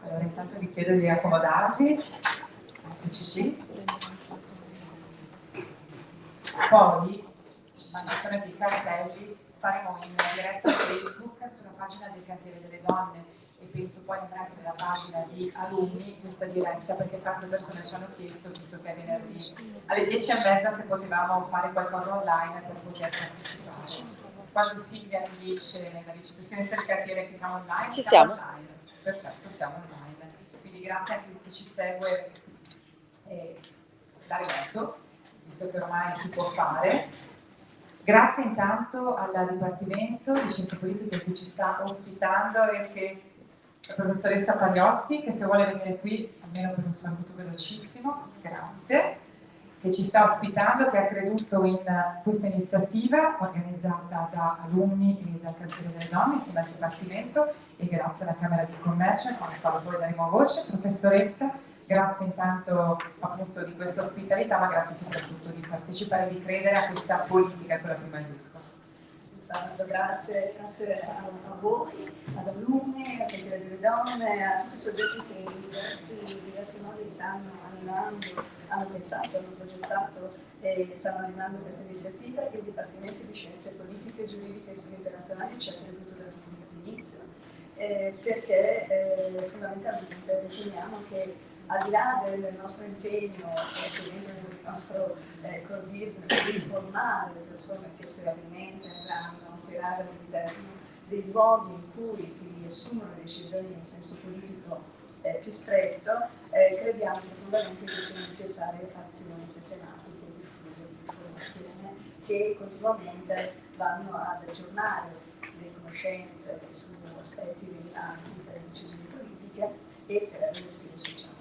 Allora, intanto vi chiedo di accomodarvi. Poi, mandazione dei cartelli, faremo in diretta Facebook sulla pagina del cantiere delle donne e penso poi anche nella pagina di alunni questa diretta, perché tante persone ci hanno chiesto, visto che è venerdì alle 10:30, se potevamo fare qualcosa online per poter partecipare. Quando Silvia mi dice, la vicepresidente del cantiere, che siamo online, siamo online. Perfetto, siamo online. Quindi grazie a chi ci segue da remoto, visto che ormai si può fare. Grazie intanto al Dipartimento di Scienze Politiche che ci sta ospitando e che la professoressa Pagliotti, che se vuole venire qui, almeno per un saluto velocissimo, grazie, che ci sta ospitando, che ha creduto in questa iniziativa organizzata da alunni e dal cantiere delle donne insieme al Dipartimento, e grazie alla Camera di Commercio, con la quale poi daremo voce. Professoressa, grazie intanto appunto di questa ospitalità, ma grazie soprattutto di partecipare e di credere a questa politica con la prima giusta. Grazie a voi, ad alunni, a cantiere delle donne, a tutti i soggetti che in diversi modi stanno animando, hanno pensato, hanno progettato e stanno animando questa iniziativa. Il Dipartimento di Scienze Politiche, Giuridiche e Studi Internazionali ci ha creduto dall'inizio, perché fondamentalmente riteniamo che al di là del nostro impegno, del nostro core business, di informare le persone che sperabilmente andranno a operare all'interno dei luoghi in cui si assumono decisioni in senso politico più stretto, crediamo profondamente che siano necessarie azioni sistematiche e diffuse di informazione che continuamente vanno ad aggiornare le conoscenze su aspetti rilevanti per le decisioni politiche e per le sfide sociali.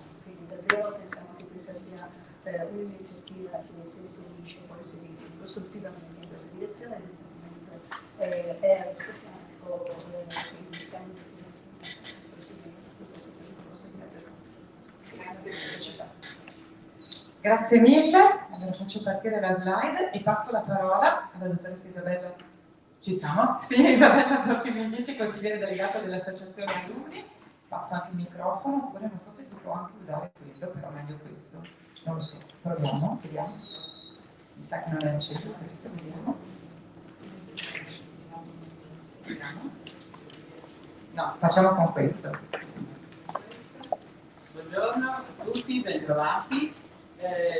Davvero pensiamo che questa sia un'iniziativa che si inserisce, può inserirsi costruttivamente in questa direzione. Il Dipartimento è a questo fianco, quindi siamo in disposizione per questo percorso. Grazie. Grazie mille. Allora faccio partire la slide e passo la parola alla dottoressa Isabella. Ci siamo? Sì, Isabella Zorchi-Mindici, consigliere delegata dell'Associazione Alunni. Passo anche il microfono, oppure non so se si può anche usare quello, però meglio questo. Non lo so, proviamo, vediamo. Mi sa che non è acceso questo, vediamo. Vediamo. No, facciamo con questo. Buongiorno a tutti, bentrovati.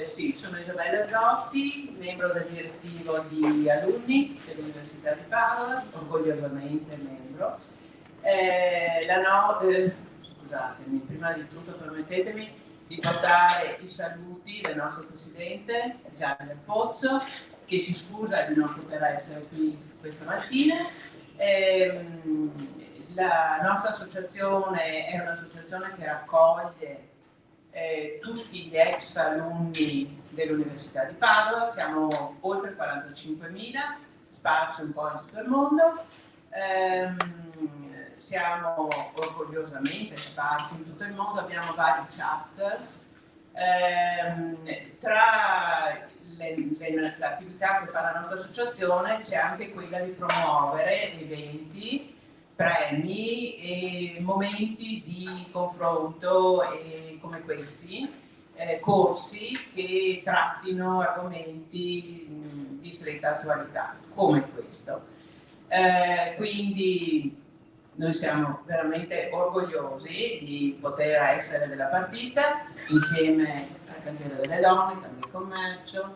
Sì, sono Isabella Zotti, membro del direttivo di alunni dell'Università di Padova, orgogliosamente membro. Scusatemi, prima di tutto permettetemi di portare i saluti del nostro presidente Gianni Del Pozzo, che si scusa di non poter essere qui questa mattina. La nostra associazione è un'associazione che raccoglie tutti gli ex alunni dell'Università di Padova. Siamo oltre 45.000, sparsi un po' in tutto il mondo. Siamo orgogliosamente sparsi in tutto il mondo, abbiamo vari chapters. Tra l'attività che fa la nostra associazione c'è anche quella di promuovere eventi, premi e momenti di confronto come questi, corsi che trattino argomenti di stretta attualità come questo. Quindi noi siamo veramente orgogliosi di poter essere della partita insieme al Cantiere delle Donne, Camera di Commercio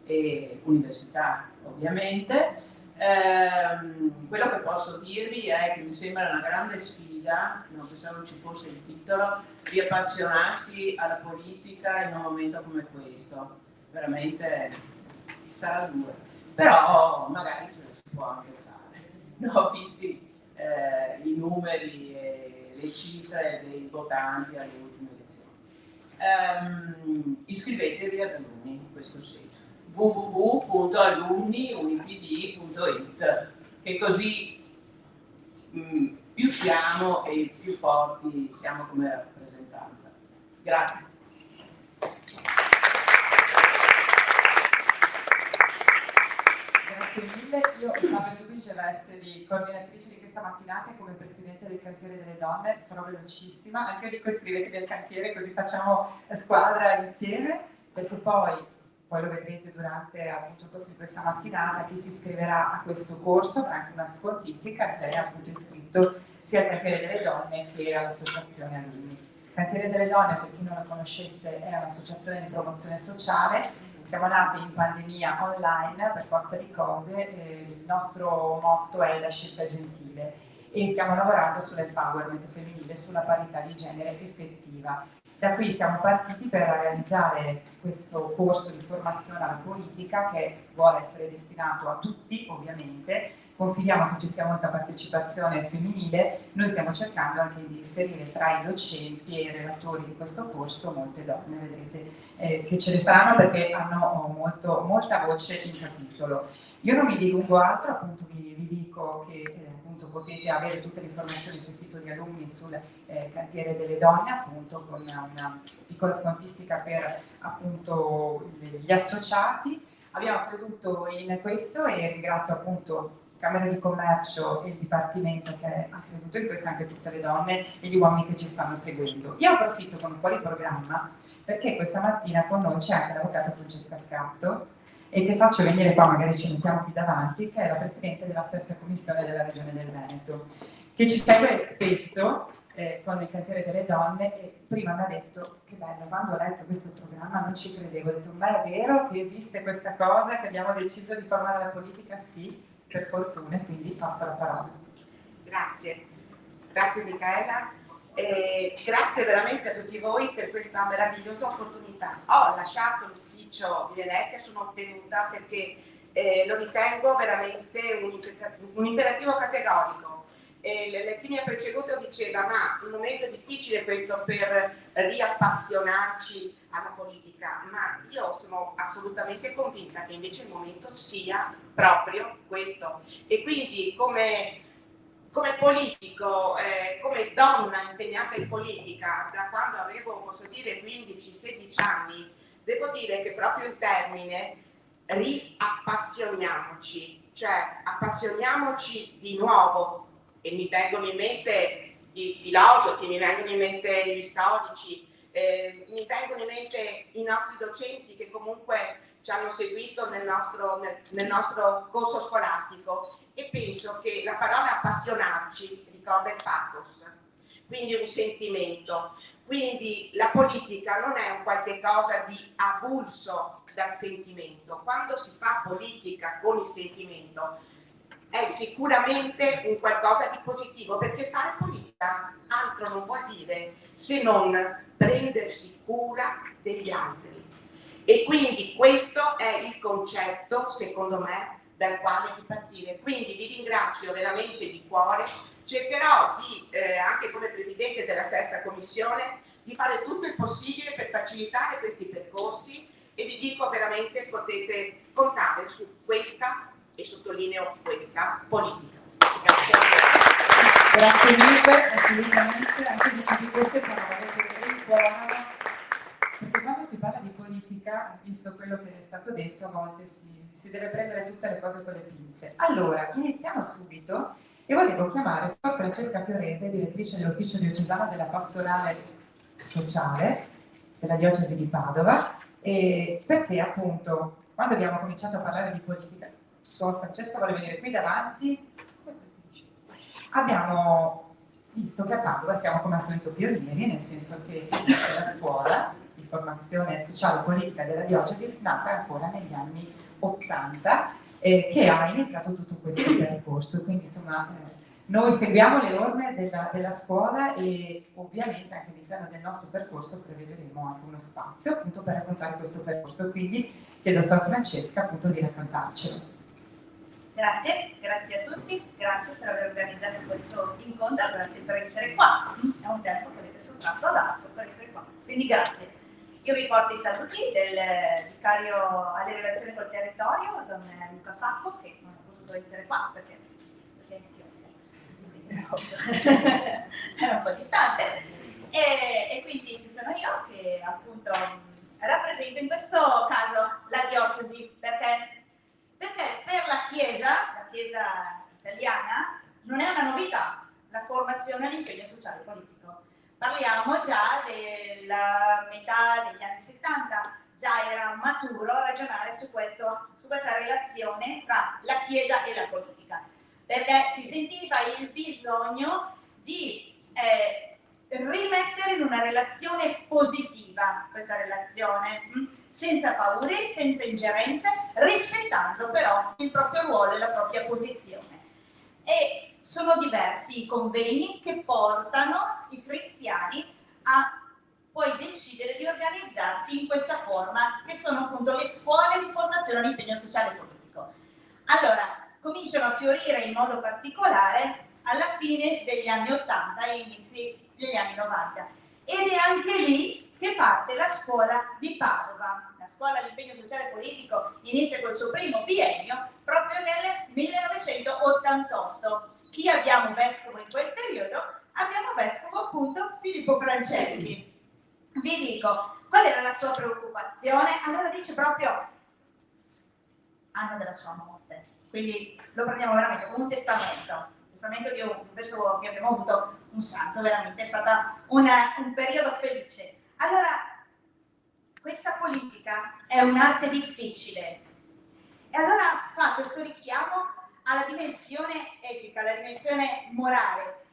e Università ovviamente. Quello che posso dirvi è che mi sembra una grande sfida, non pensavo ci fosse il titolo, di appassionarsi alla politica in un momento come questo. Veramente sarà duro, però magari ce la si può anche fare. No, visti i numeri e le cifre dei votanti alle ultime elezioni. Iscrivetevi ad Alunni, questo sì, www.alunniunipd.it, che così più siamo e più forti siamo come rappresentanza. Grazie. grazie mille. Io vado in duplice veste di coordinatrice di questa mattinata e come presidente del cantiere delle donne sarò velocissima. Anche io dico iscrivetevi al cantiere così facciamo squadra insieme, perché poi lo vedrete durante appunto il corso di questa mattinata, chi si iscriverà a questo corso avrà anche una scontistica se è appunto iscritto sia al cantiere delle donne che all'associazione alunni. Il cantiere delle donne, per chi non lo conoscesse, è un'associazione di promozione sociale. Siamo nati in pandemia online per forza di cose, il nostro motto è la scelta gentile e stiamo lavorando sull'empowerment femminile, sulla parità di genere effettiva. Da qui siamo partiti per realizzare questo corso di formazione alla politica che vuole essere destinato a tutti, ovviamente. Confidiamo che ci sia molta partecipazione femminile, noi stiamo cercando anche di inserire tra i docenti e i relatori di questo corso molte donne, vedrete che ce ne saranno perché hanno molta voce in capitolo. Io non vi dilungo altro, appunto vi dico che appunto potete avere tutte le informazioni sul sito di alunni sul cantiere delle donne, appunto con una piccola scontistica per appunto gli associati. Abbiamo creduto in questo e ringrazio appunto Camera di Commercio e il Dipartimento che ha creduto in questo, anche tutte le donne e gli uomini che ci stanno seguendo. Io approfitto con un fuori programma perché questa mattina con noi c'è anche l'avvocato Francesca Scatto e che faccio venire qua, magari ci mettiamo qui davanti, che è la Presidente della Sesta Commissione della Regione del Veneto, che ci segue spesso con il cantiere delle donne e prima mi ha detto che bello, quando ho letto questo programma non ci credevo, ho detto ma è vero che esiste questa cosa, che abbiamo deciso di formare la politica? Sì, per fortuna, quindi passo la parola. Grazie Micaela, grazie veramente a tutti voi per questa meravigliosa opportunità. Ho lasciato l'ufficio di Venezia, sono venuta perché lo ritengo veramente un imperativo categorico. Chi mi ha preceduto diceva ma un momento difficile questo per riappassionarci alla politica, ma io sono assolutamente convinta che invece il momento sia proprio questo e quindi come politico, come donna impegnata in politica da quando avevo, posso dire, 15-16 anni, devo dire che proprio il termine riappassioniamoci, cioè appassioniamoci di nuovo. E mi vengono in mente i filosofi, mi vengono in mente gli storici, mi vengono in mente i nostri docenti che comunque ci hanno seguito nel nostro corso scolastico e penso che la parola appassionarci ricorda il pathos, quindi un sentimento. Quindi la politica non è un qualche cosa di avulso dal sentimento. Quando si fa politica con il sentimento è sicuramente un qualcosa di positivo, perché fare politica altro non vuol dire se non prendersi cura degli altri. E quindi questo è il concetto, secondo me, dal quale ripartire. Quindi vi ringrazio veramente di cuore, cercherò di, anche come Presidente della Sesta Commissione, di fare tutto il possibile per facilitare questi percorsi e vi dico veramente potete contare su questa e sottolineo questa politica. Grazie. Grazie mille, assolutamente, anche di queste parole che rincuorano, perché quando si parla di politica, visto quello che è stato detto, a volte si deve prendere tutte le cose con le pinze. Allora, iniziamo subito e volevo chiamare Sor Francesca Fiorese, direttrice dell'Ufficio Diocesano della Pastorale Sociale della Diocesi di Padova, perché appunto quando abbiamo cominciato a parlare di politica, Suor Francesca vuole venire qui davanti. Abbiamo visto che a Padova siamo come al solito pionieri, nel senso che esiste la scuola di formazione sociale e politica della diocesi, nata ancora negli anni 80, che ha iniziato tutto questo percorso. Quindi insomma noi seguiamo le orme della scuola e ovviamente anche all'interno del nostro percorso prevederemo anche uno spazio appunto per raccontare questo percorso. Quindi chiedo a Sor Francesca appunto di raccontarcelo. Grazie a tutti, grazie per aver organizzato questo incontro, grazie per essere qua. È un tempo che avete sottratto ad altro per essere qua, quindi grazie. Io vi porto i saluti del vicario alle relazioni col territorio, don Luca Facco, che non ha potuto essere qua perché è in Etiopia, era un po' distante. E quindi ci sono io che appunto rappresento in questo caso la diocesi, perché per la Chiesa diciamo già della metà degli anni 70, già era maturo ragionare su questa relazione tra la Chiesa e la politica, perché si sentiva il bisogno di rimettere in una relazione positiva questa relazione, senza paure, senza ingerenze, rispettando però il proprio ruolo e la propria posizione. E sono diversi i convegni che portano i cristiani a poi decidere di organizzarsi in questa forma, che sono appunto le scuole di formazione all'impegno sociale e politico. Allora, cominciano a fiorire in modo particolare alla fine degli anni 80 e inizi degli anni 90. Ed è anche lì che parte la scuola di Padova. La scuola all'impegno sociale e politico inizia col suo primo biennio proprio nel 1988. Chi abbiamo vescovo in quel periodo? Abbiamo vescovo appunto Filippo Franceschi. Vi dico, qual era la sua preoccupazione? Allora dice proprio anno della sua morte, quindi lo prendiamo veramente come un testamento di un vescovo che abbiamo avuto, un santo, veramente è stato un periodo felice. Allora, questa politica è un'arte difficile e allora fa questo richiamo alla dimensione etica, alla dimensione morale,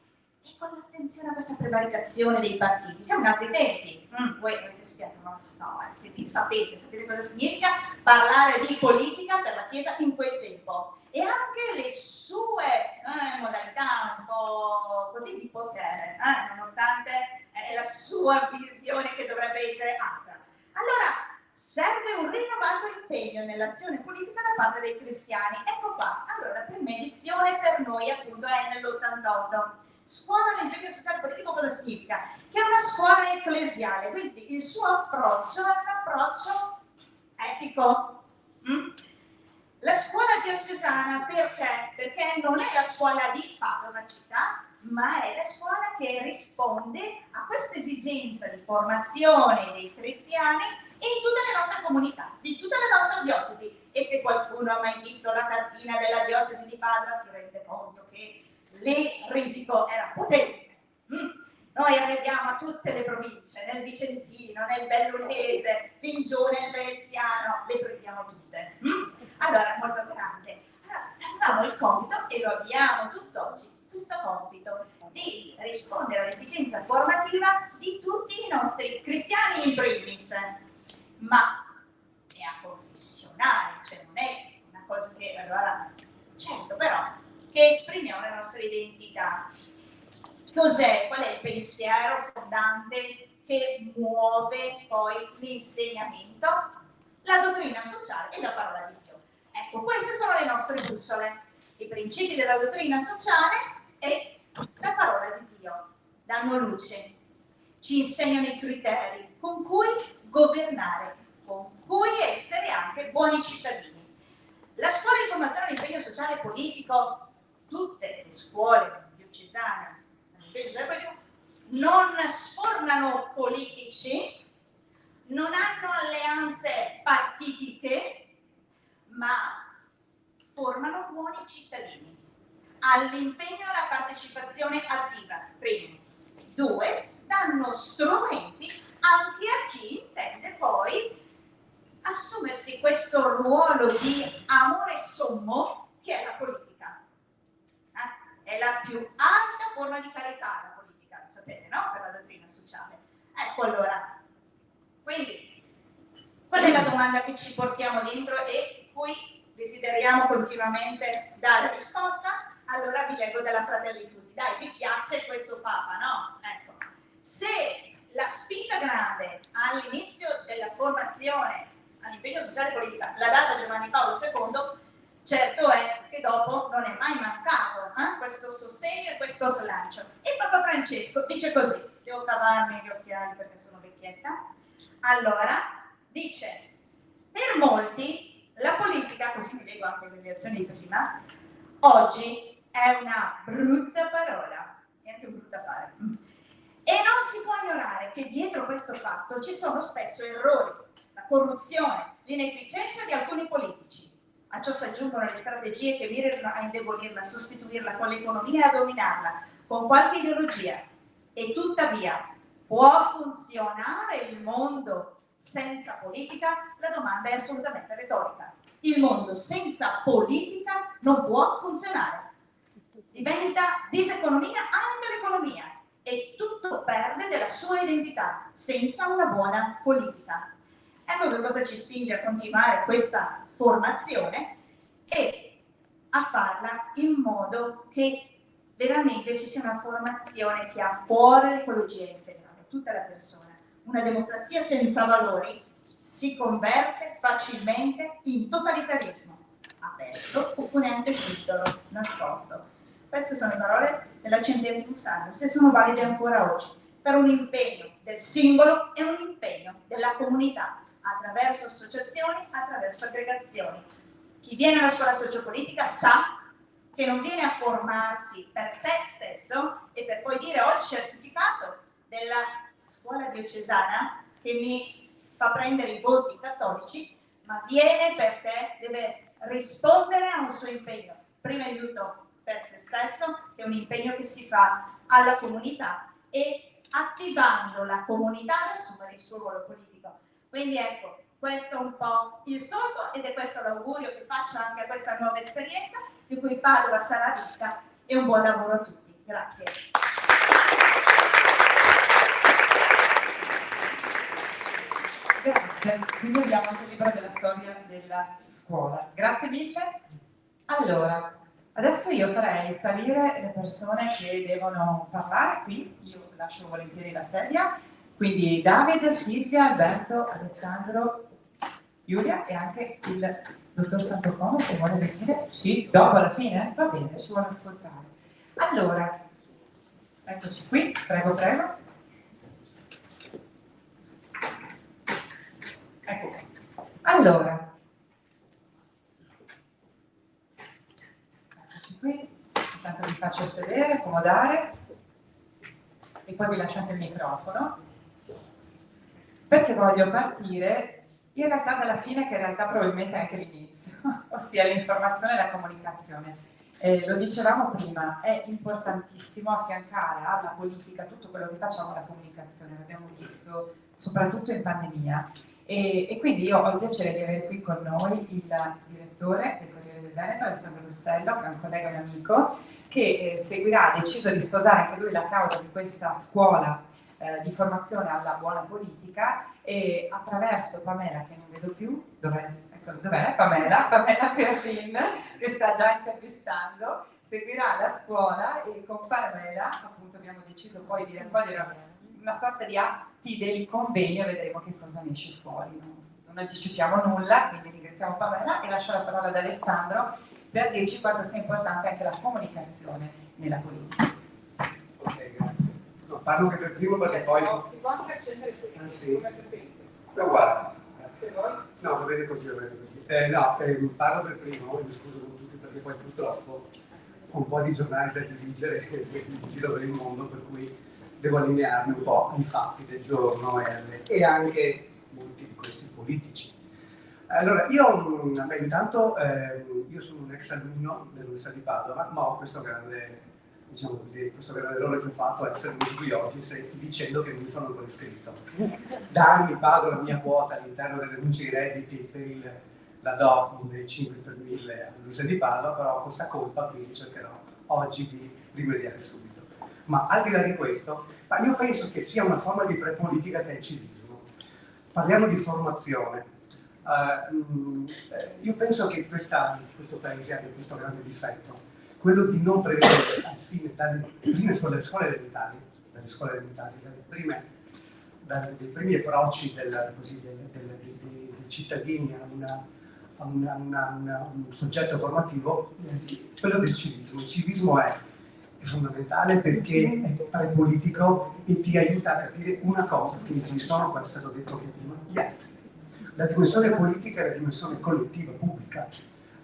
e con l'attenzione a questa prevaricazione dei partiti. Siamo in altri tempi, voi avete studiato, non lo so, quindi sapete cosa significa parlare di politica per la Chiesa in quel tempo, e anche le sue modalità un po' così di potere, nonostante la sua visione che dovrebbe essere altra. Allora, serve un rinnovato impegno nell'azione politica da parte dei cristiani. Ecco qua, allora la prima edizione per noi appunto è nell'88. Scuola all'impegno sociale politico cosa significa? Che è una scuola ecclesiale, quindi il suo approccio è un approccio etico. La scuola diocesana perché? Perché non è la scuola di Padova città, ma è la scuola che risponde a questa esigenza di formazione dei cristiani in tutte le nostre comunità, di tutte le nostre diocesi. E se qualcuno ha mai visto la cartina della diocesi di Padova si rende conto che lì il risico era potente. Noi arriviamo a tutte le province, nel Vicentino, nel Bellunese, fin giù nel Veneziano, le prendiamo tutte. Allora, molto grande. Allora, avevamo il compito, e lo abbiamo tutt'oggi, questo compito di rispondere all'esigenza formativa di tutti i nostri cristiani in primis, ma è a confessionale, cioè non è una cosa che, allora, certo, però, che esprimiamo la nostra identità. Cos'è? Qual è il pensiero fondante che muove poi l'insegnamento? La dottrina sociale e la parola di Dio. Ecco, queste sono le nostre bussole, i principi della dottrina sociale e la parola di Dio. Danno luce, ci insegnano i criteri con cui governare, con cui essere anche buoni cittadini. La scuola di formazione all'impegno sociale e politico, tutte le scuole diocesane non sfornano politici, non hanno alleanze partitiche, ma formano buoni cittadini all'impegno e alla partecipazione attiva, primo. 2, danno strumenti anche a chi intende poi assumersi questo ruolo di amore sommo che è la politica. È la più alta forma di carità la politica, lo sapete, no? Per la dottrina sociale. Ecco allora, quindi, qual è la domanda che ci portiamo dentro e cui desideriamo continuamente dare risposta? Allora vi leggo dalla Fratelli Tutti. Dai, vi piace questo Papa, no? Ecco, se la spinta grande all'inizio della formazione all'impegno sociale e politica l'ha data Giovanni Paolo II, certo è che dopo non è mai mancato questo sostegno e questo slancio. E Papa Francesco dice così, devo cavarmi gli occhiali perché sono vecchietta, allora dice, per molti la politica, così vi leggo anche le reazioni di prima, oggi è una brutta parola, è anche un brutto affare. E non si può ignorare che dietro questo fatto ci sono spesso errori, la corruzione, l'inefficienza di alcuni politici. A ciò si aggiungono le strategie che mirano a indebolirla, a sostituirla con l'economia e a dominarla, con qualche ideologia. E tuttavia, Può funzionare il mondo senza politica? La domanda è assolutamente retorica. Il mondo senza politica non può funzionare. Diventa diseconomia anche l'economia e tutto perde della sua identità senza una buona politica. Ecco che cosa ci spinge a continuare questa formazione e a farla in modo che veramente ci sia una formazione che ha a cuore l'ecologia integrale, tutta la persona. Una democrazia senza valori si converte facilmente in totalitarismo, aperto oppure anche subdolo, nascosto. Queste sono parole della Centesimus Annus e sono valide ancora oggi, per un impegno del singolo e un impegno della comunità, attraverso associazioni, attraverso aggregazioni. Chi viene alla scuola sociopolitica sa che non viene a formarsi per sé stesso e per poi dire ho il certificato della scuola diocesana che mi fa prendere i voti cattolici, ma viene perché deve rispondere a un suo impegno, prima di tutto per se stesso, che è un impegno che si fa alla comunità e attivando la comunità ad assumere il suo ruolo politico. Quindi ecco, questo è un po' il solco ed è questo l'augurio che faccio anche a questa nuova esperienza di cui Padova sarà ricca e un buon lavoro a tutti. Grazie. Grazie, quindi abbiamo anche il libro della storia della scuola. Grazie mille. Allora, adesso io farei salire le persone che devono parlare qui, io lascio volentieri la sedia, quindi Davide, Silvia, Alberto, Alessandro, Giulia e anche il dottor Santocone se vuole venire. Sì, dopo alla fine? Va bene, ci vuole ascoltare. Allora, eccoci qui, prego, prego. Ecco, allora, eccoci qui, intanto vi faccio sedere, accomodare e poi vi lascio anche il microfono perché voglio partire in realtà dalla fine, che in realtà probabilmente è anche l'inizio, ossia l'informazione e la comunicazione. Lo dicevamo prima, è importantissimo affiancare alla politica tutto quello che facciamo alla comunicazione, l'abbiamo visto soprattutto in pandemia. E quindi io ho il piacere di avere qui con noi il direttore del Corriere del Veneto, Alessandro Russello, che è un collega e un amico, che seguirà, ha deciso di sposare anche lui la causa di questa scuola di formazione alla buona politica e attraverso Pamela, che non vedo più, dov'è Pamela? Pamela Perlin, che sta già intervistando, seguirà la scuola e con Pamela appunto abbiamo deciso poi di raccogliere una sorta di atti del convegno, vedremo che cosa ne esce fuori. Non anticipiamo nulla, quindi ringraziamo Pamela e lascio la parola ad Alessandro per dirci quanto sia importante anche la comunicazione nella politica. Ok, grazie. No, parlo anche per primo perché poi... Si può anche accendere questo, sì. come preferite. No, guarda. Se vuoi. No, va bene così, va bene così. Parlo per primo, mi scuso con tutti perché poi purtroppo ho un po' di giornali da dirigere in giro per il mondo, per cui devo allinearmi un po' ai fatti del giorno e anche molti di questi politici. Allora, intanto io sono un ex alunno dell'Università di Padova, ma ho questo grande, diciamo così, questo grande errore che ho fatto a essere venuto qui oggi dicendo che non mi sono ancora iscritto. Da anni pago la mia quota all'interno delle denunce di redditi per la DOP dei 5 per 1000 all'Università di Padova, però ho questa colpa, quindi cercherò oggi di rimediare subito. Ma al di là di questo, io penso che sia una forma di prepolitica che è il civismo. Parliamo di formazione. Io penso che questo paese abbia questo grande difetto, quello di non prevedere al fine dalle scuole elementari, dai primi approcci dei cittadini a un soggetto formativo, quello del civismo. Il civismo è fondamentale perché è prepolitico e ti aiuta a capire una cosa, che esistono, come è stato detto anche prima, gli altri. La dimensione politica è la dimensione collettiva, pubblica.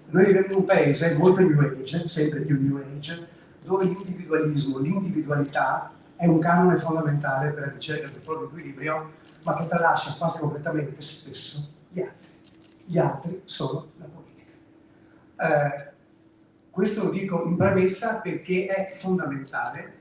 Noi viviamo in un paese molto new age, sempre più new age, dove l'individualismo, l'individualità è un canone fondamentale per la ricerca del proprio equilibrio, ma che tralascia quasi completamente spesso gli altri. Gli altri sono la politica. Questo lo dico in premessa perché è fondamentale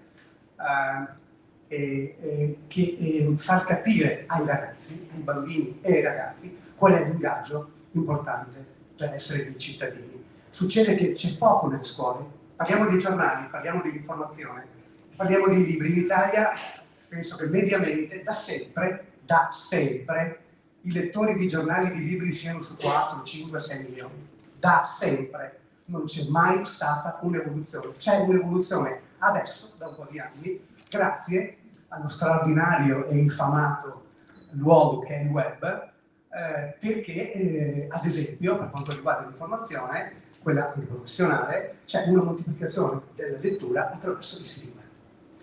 far capire ai ragazzi, ai bambini e ai ragazzi qual è l'ingaggio importante per essere dei cittadini. Succede che c'è poco nelle scuole, parliamo dei giornali, parliamo dell'informazione, parliamo dei libri. In Italia penso che mediamente da sempre i lettori di giornali e di libri siano su 4, 5, 6 milioni. Da sempre. Non c'è mai stata un'evoluzione. C'è un'evoluzione adesso, da un po' di anni, grazie allo straordinario e infamato luogo che è il web, perché, ad esempio, per quanto riguarda l'informazione, quella professionale, c'è una moltiplicazione della lettura attraverso i siti web.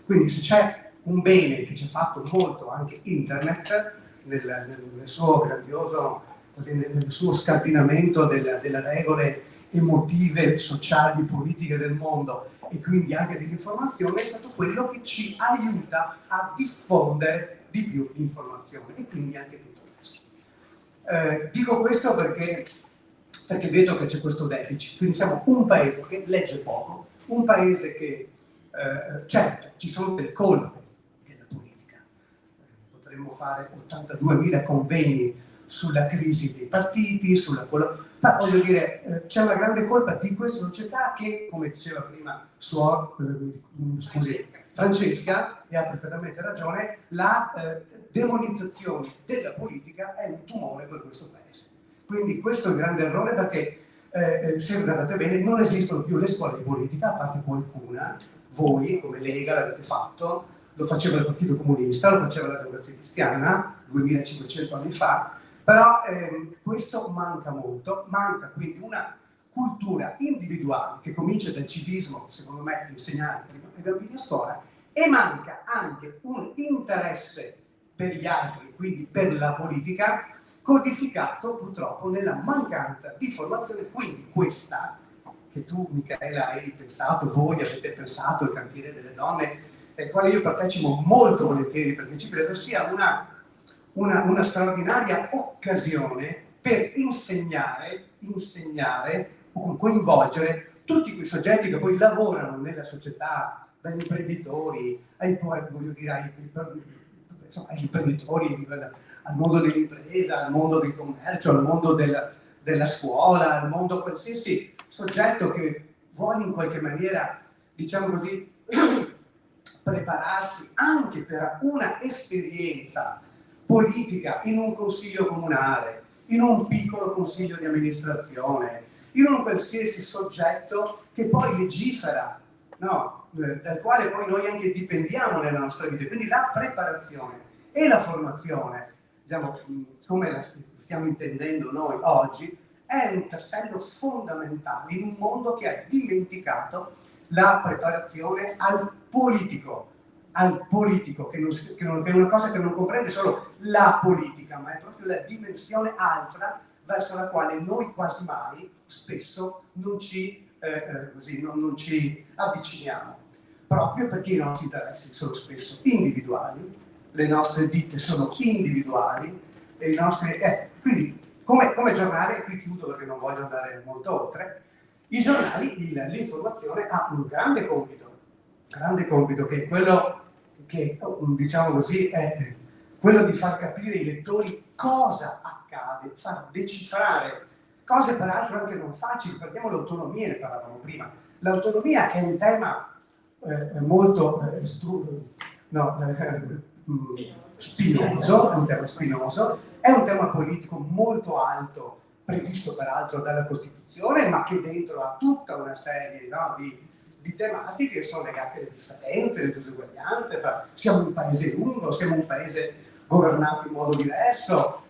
Quindi se c'è un bene che ci ha fatto molto anche internet, nel suo grandioso, nel suo scardinamento delle regole emotive, sociali, politiche del mondo e quindi anche dell'informazione, è stato quello che ci aiuta a diffondere di più l'informazione e quindi anche tutto il resto. Dico questo perché vedo che c'è questo deficit, quindi siamo un paese che legge poco, un paese che, certo, ci sono delle colpe della politica, potremmo fare 82.000 convegni sulla crisi dei partiti, ma voglio dire, c'è una grande colpa di questa società che, come diceva prima Francesca, e ha perfettamente ragione, la demonizzazione della politica è un tumore per questo paese. Quindi questo è un grande errore perché, se guardate bene, non esistono più le scuole di politica, a parte qualcuna. Voi, come Lega, l'avete fatto, lo faceva il Partito Comunista, lo faceva la Democrazia Cristiana 2500 anni fa, però questo manca molto, manca quindi una cultura individuale che comincia dal civismo, secondo me, insegnare prima ai bambini a scuola, e manca anche un interesse per gli altri, quindi per la politica, codificato purtroppo nella mancanza di formazione. Quindi questa, che tu Michaela hai pensato, voi avete pensato, il cantiere delle donne, del quale io partecipo molto volentieri perché ci credo sia una straordinaria occasione per insegnare o coinvolgere tutti quei soggetti che poi lavorano nella società, dagli imprenditori agli imprenditori, al mondo dell'impresa, al mondo del commercio, al mondo della scuola, al mondo qualsiasi soggetto che vuole in qualche maniera, diciamo così, prepararsi anche per una esperienza politica in un consiglio comunale, in un piccolo consiglio di amministrazione, in un qualsiasi soggetto che poi legifera, no? Dal quale poi noi anche dipendiamo nella nostra vita. Quindi la preparazione e la formazione, diciamo, come la stiamo intendendo noi oggi, è un tassello fondamentale in un mondo che ha dimenticato la preparazione al politico, che è una cosa che non comprende solo la politica, ma è proprio la dimensione altra verso la quale noi quasi mai, spesso, non ci avviciniamo, proprio perché i nostri interessi sono spesso individuali, le nostre ditte sono individuali, e i nostri... quindi, come giornale, e qui chiudo perché non voglio andare molto oltre, i giornali, l'informazione ha un grande compito che è quello che, diciamo così, è quello di far capire ai lettori cosa accade, far decifrare cose peraltro anche non facili. Prendiamo l'autonomia, ne parlavamo prima. L'autonomia è un tema molto spinoso, è un tema spinoso, è un tema politico molto alto, previsto peraltro dalla Costituzione, ma che dentro ha tutta una serie, no, di tematiche che sono legate alle differenze, alle disuguaglianze. Siamo un paese lungo, siamo un paese governato in modo diverso,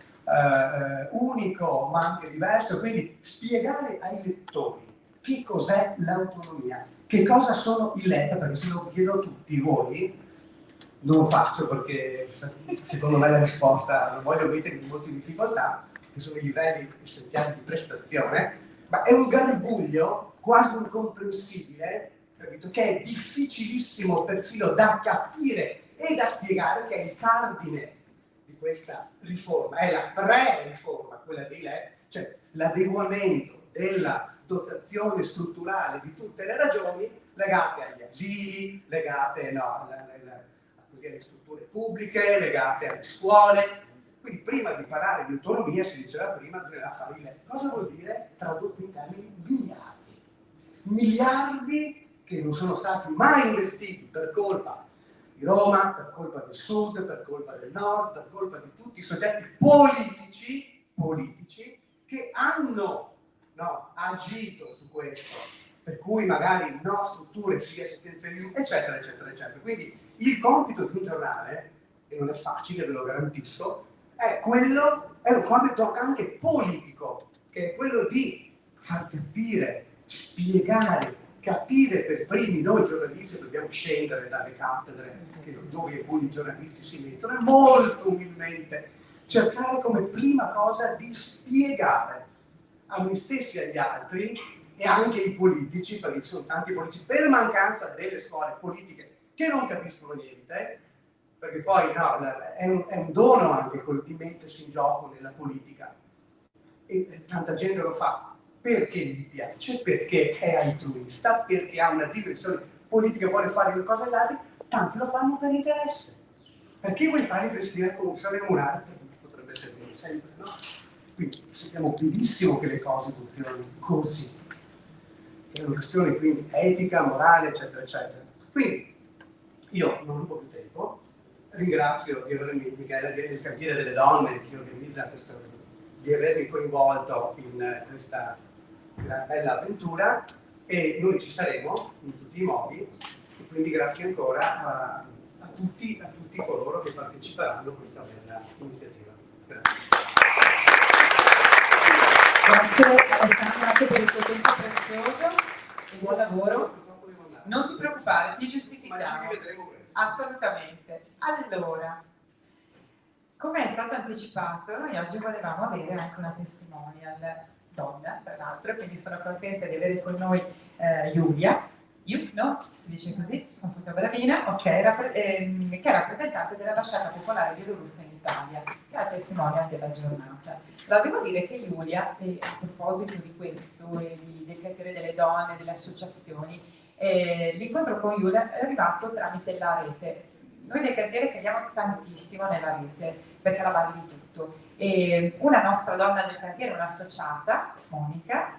unico ma anche diverso, quindi spiegare ai lettori che cos'è l'autonomia, che cosa sono i LEP, perché se lo chiedo a tutti voi, non lo faccio perché secondo me la risposta non voglio mettermi molto in difficoltà, che sono i livelli essenziali di prestazione, ma è un garbuglio quasi incomprensibile, capito? Che è difficilissimo perfino da capire e da spiegare, che è il cardine di questa riforma, è la pre-riforma, quella dei LEP, cioè l'adeguamento della dotazione strutturale di tutte le ragioni legate agli asili, legate a così alle strutture pubbliche, legate alle scuole. Quindi prima di parlare di autonomia, si diceva prima, bisogna fare il cosa vuol dire tradotto in termini miliardi. Miliardi che non sono stati mai investiti per colpa di Roma, per colpa del Sud, per colpa del Nord, per colpa di tutti i soggetti politici che hanno agito su questo, per cui magari strutture sia assistenzialismo, eccetera, eccetera, eccetera. Quindi il compito di un giornale, e non è facile, ve lo garantisco, è un compito anche politico, che è quello di far capire, spiegare, capire per primi noi giornalisti, dobbiamo scendere dalle cattedre dove poi i giornalisti si mettono, e molto umilmente cercare come prima cosa di spiegare a noi stessi e agli altri, e anche ai politici, perché ci sono tanti politici, per mancanza delle scuole politiche che non capiscono niente, perché poi è un dono anche quello di mettersi in gioco nella politica, e tanta gente lo fa perché gli piace, perché è altruista, perché ha una dimensione politica, vuole fare le cose agli altri, tanti lo fanno per interesse. Perché vuoi fare il mestiere con un salario remunerato? Potrebbe servire sempre, no? Quindi sappiamo benissimo che le cose funzionano così. È una questione quindi etica, morale, eccetera, eccetera. Quindi io non ho più tempo, ringrazio Michela del Cantiere delle Donne che organizza questo, di avermi coinvolto in questa bella avventura, e noi ci saremo in tutti i modi, e quindi grazie ancora a tutti coloro che parteciperanno a questa bella iniziativa. Grazie. Grazie Alessandro anche per il tuo tempo prezioso e buon lavoro. Non ti preoccupare, ti giustifichiamo. Ma ci vedremo presto. Assolutamente. Allora, come è stato anticipato, noi oggi volevamo avere anche una testimonial donna, tra l'altro, quindi sono contenta di avere con noi Giulia, no? Si dice così, sono stata bravina, ok, che è rappresentante dell'ambasciata popolare bielorussa in Italia, che è la testimonial della giornata. Però devo dire che Giulia, a proposito di questo, e del Cantiere delle Donne, delle associazioni, l'incontro con Giulia è arrivato tramite la rete. Noi nel cantiere crediamo tantissimo nella rete, perché è la base di tutto. E una nostra donna del cantiere, un'associata, Monica,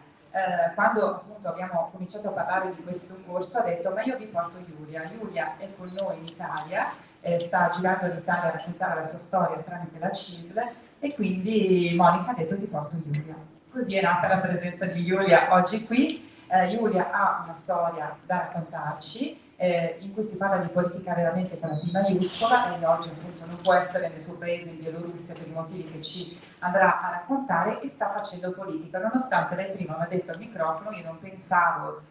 quando appunto abbiamo cominciato a parlare di questo corso, ha detto: ma io vi porto Giulia. Giulia è con noi in Italia, sta girando l'Italia a raccontare la sua storia tramite la CISL, e quindi Monica ha detto: ti porto Giulia. Così è nata la presenza di Giulia oggi qui. Giulia ha una storia da raccontarci, in cui si parla di politica veramente con la P maiuscola, e oggi appunto non può essere nel suo paese, in Bielorussia, per i motivi che ci andrà a raccontare, e sta facendo politica, nonostante lei prima mi ha detto al microfono: io non pensavo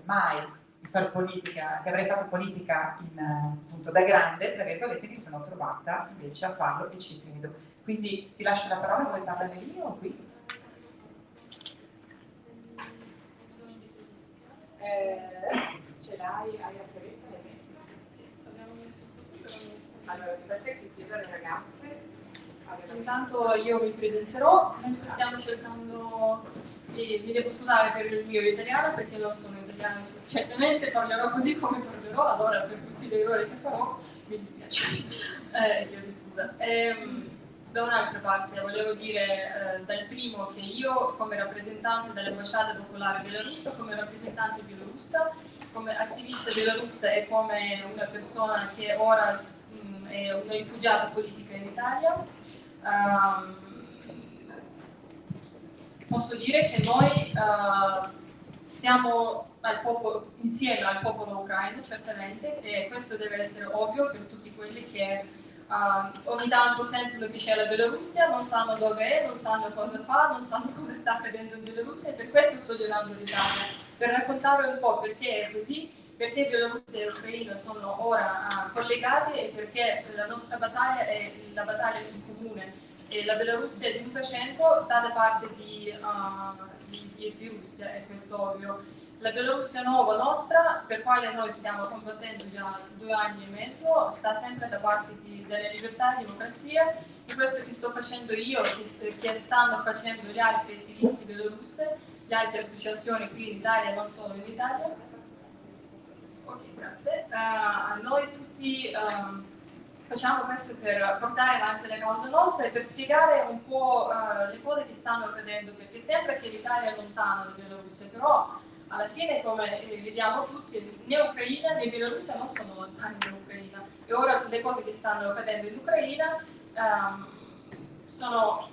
mai di fare politica, che avrei fatto politica appunto da grande, tra virgolette, mi sono trovata invece a farlo e ci credo. Quindi ti lascio la parola, vuoi parlare lì o qui? Ce l'hai, hai aperto, l'hai messa? Sì, abbiamo messo tutto, però non so. Allora, aspetta che chiedo alle ragazze. Intanto io mi presenterò, mentre stiamo cercando mi devo scusare per il mio italiano, perché non sono italiano, certamente parlerò così come parlerò, allora per tutti gli errori che farò mi dispiace, chiedo scusa. Da un'altra parte volevo dire dal primo che io, come rappresentante dell'ambasciata popolare bielorussa, come rappresentante bielorussa, come attivista bielorussa e come una persona che ora è una rifugiata politica in Italia, posso dire che noi stiamo insieme al popolo ucraino, certamente, e questo deve essere ovvio per tutti quelli che ogni tanto sentono che c'è la Bielorussia, non sanno dove è, non sanno cosa fa, non sanno cosa sta accadendo in Bielorussia, e per questo sto girando l'Italia, per raccontare un po' perché è così, perché Bielorussia e Ucraina sono ora collegate, e perché la nostra battaglia è la battaglia in comune, e la Bielorussia di Lukashenko sta da parte di Russia, e questo ovvio. La Bielorussia nuova nostra, per quale noi stiamo combattendo già 2 anni e mezzo, sta sempre da parte della libertà e democrazia, e questo che sto facendo io, che stanno facendo gli altri attivisti bielorusse, le altre associazioni qui in Italia, non solo in Italia. Ok, grazie. Noi tutti facciamo questo per portare avanti le cause nostre e per spiegare un po' le cose che stanno accadendo, perché sembra che l'Italia è lontana dalla Bielorussia, però alla fine, come vediamo tutti, né Ucraina né Bielorussia non sono lontani dall'Ucraina. E ora le cose che stanno accadendo in Ucraina sono,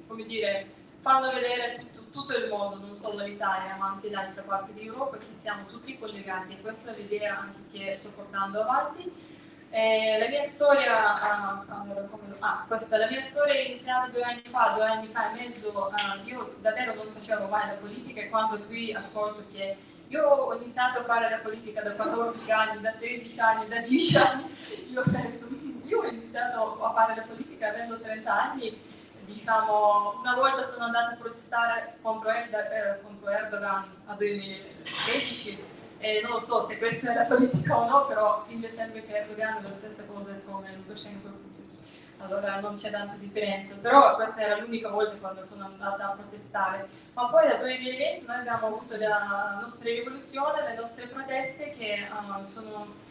come dire, fanno vedere tutto il mondo, non solo l'Italia, ma anche le altre parti d'Europa, che siamo tutti collegati, e questa è l'idea anche che sto portando avanti. La mia storia, la mia storia è iniziata 2 anni fa e mezzo. Io davvero non facevo mai la politica, e quando qui ascolto che io ho iniziato a fare la politica da 14 anni, da 13 anni, da 10 anni, io penso, io ho iniziato a fare la politica avendo 30 anni. Diciamo, una volta sono andata a protestare contro Erdogan a 2013 e non so se questa è la politica o no, però mi sembra che Erdogan è la stessa cosa come Lukashenko e Putin. Allora non c'è tanta differenza, però questa era l'unica volta quando sono andata a protestare. Ma poi dal 2020 noi abbiamo avuto la nostra rivoluzione, le nostre proteste che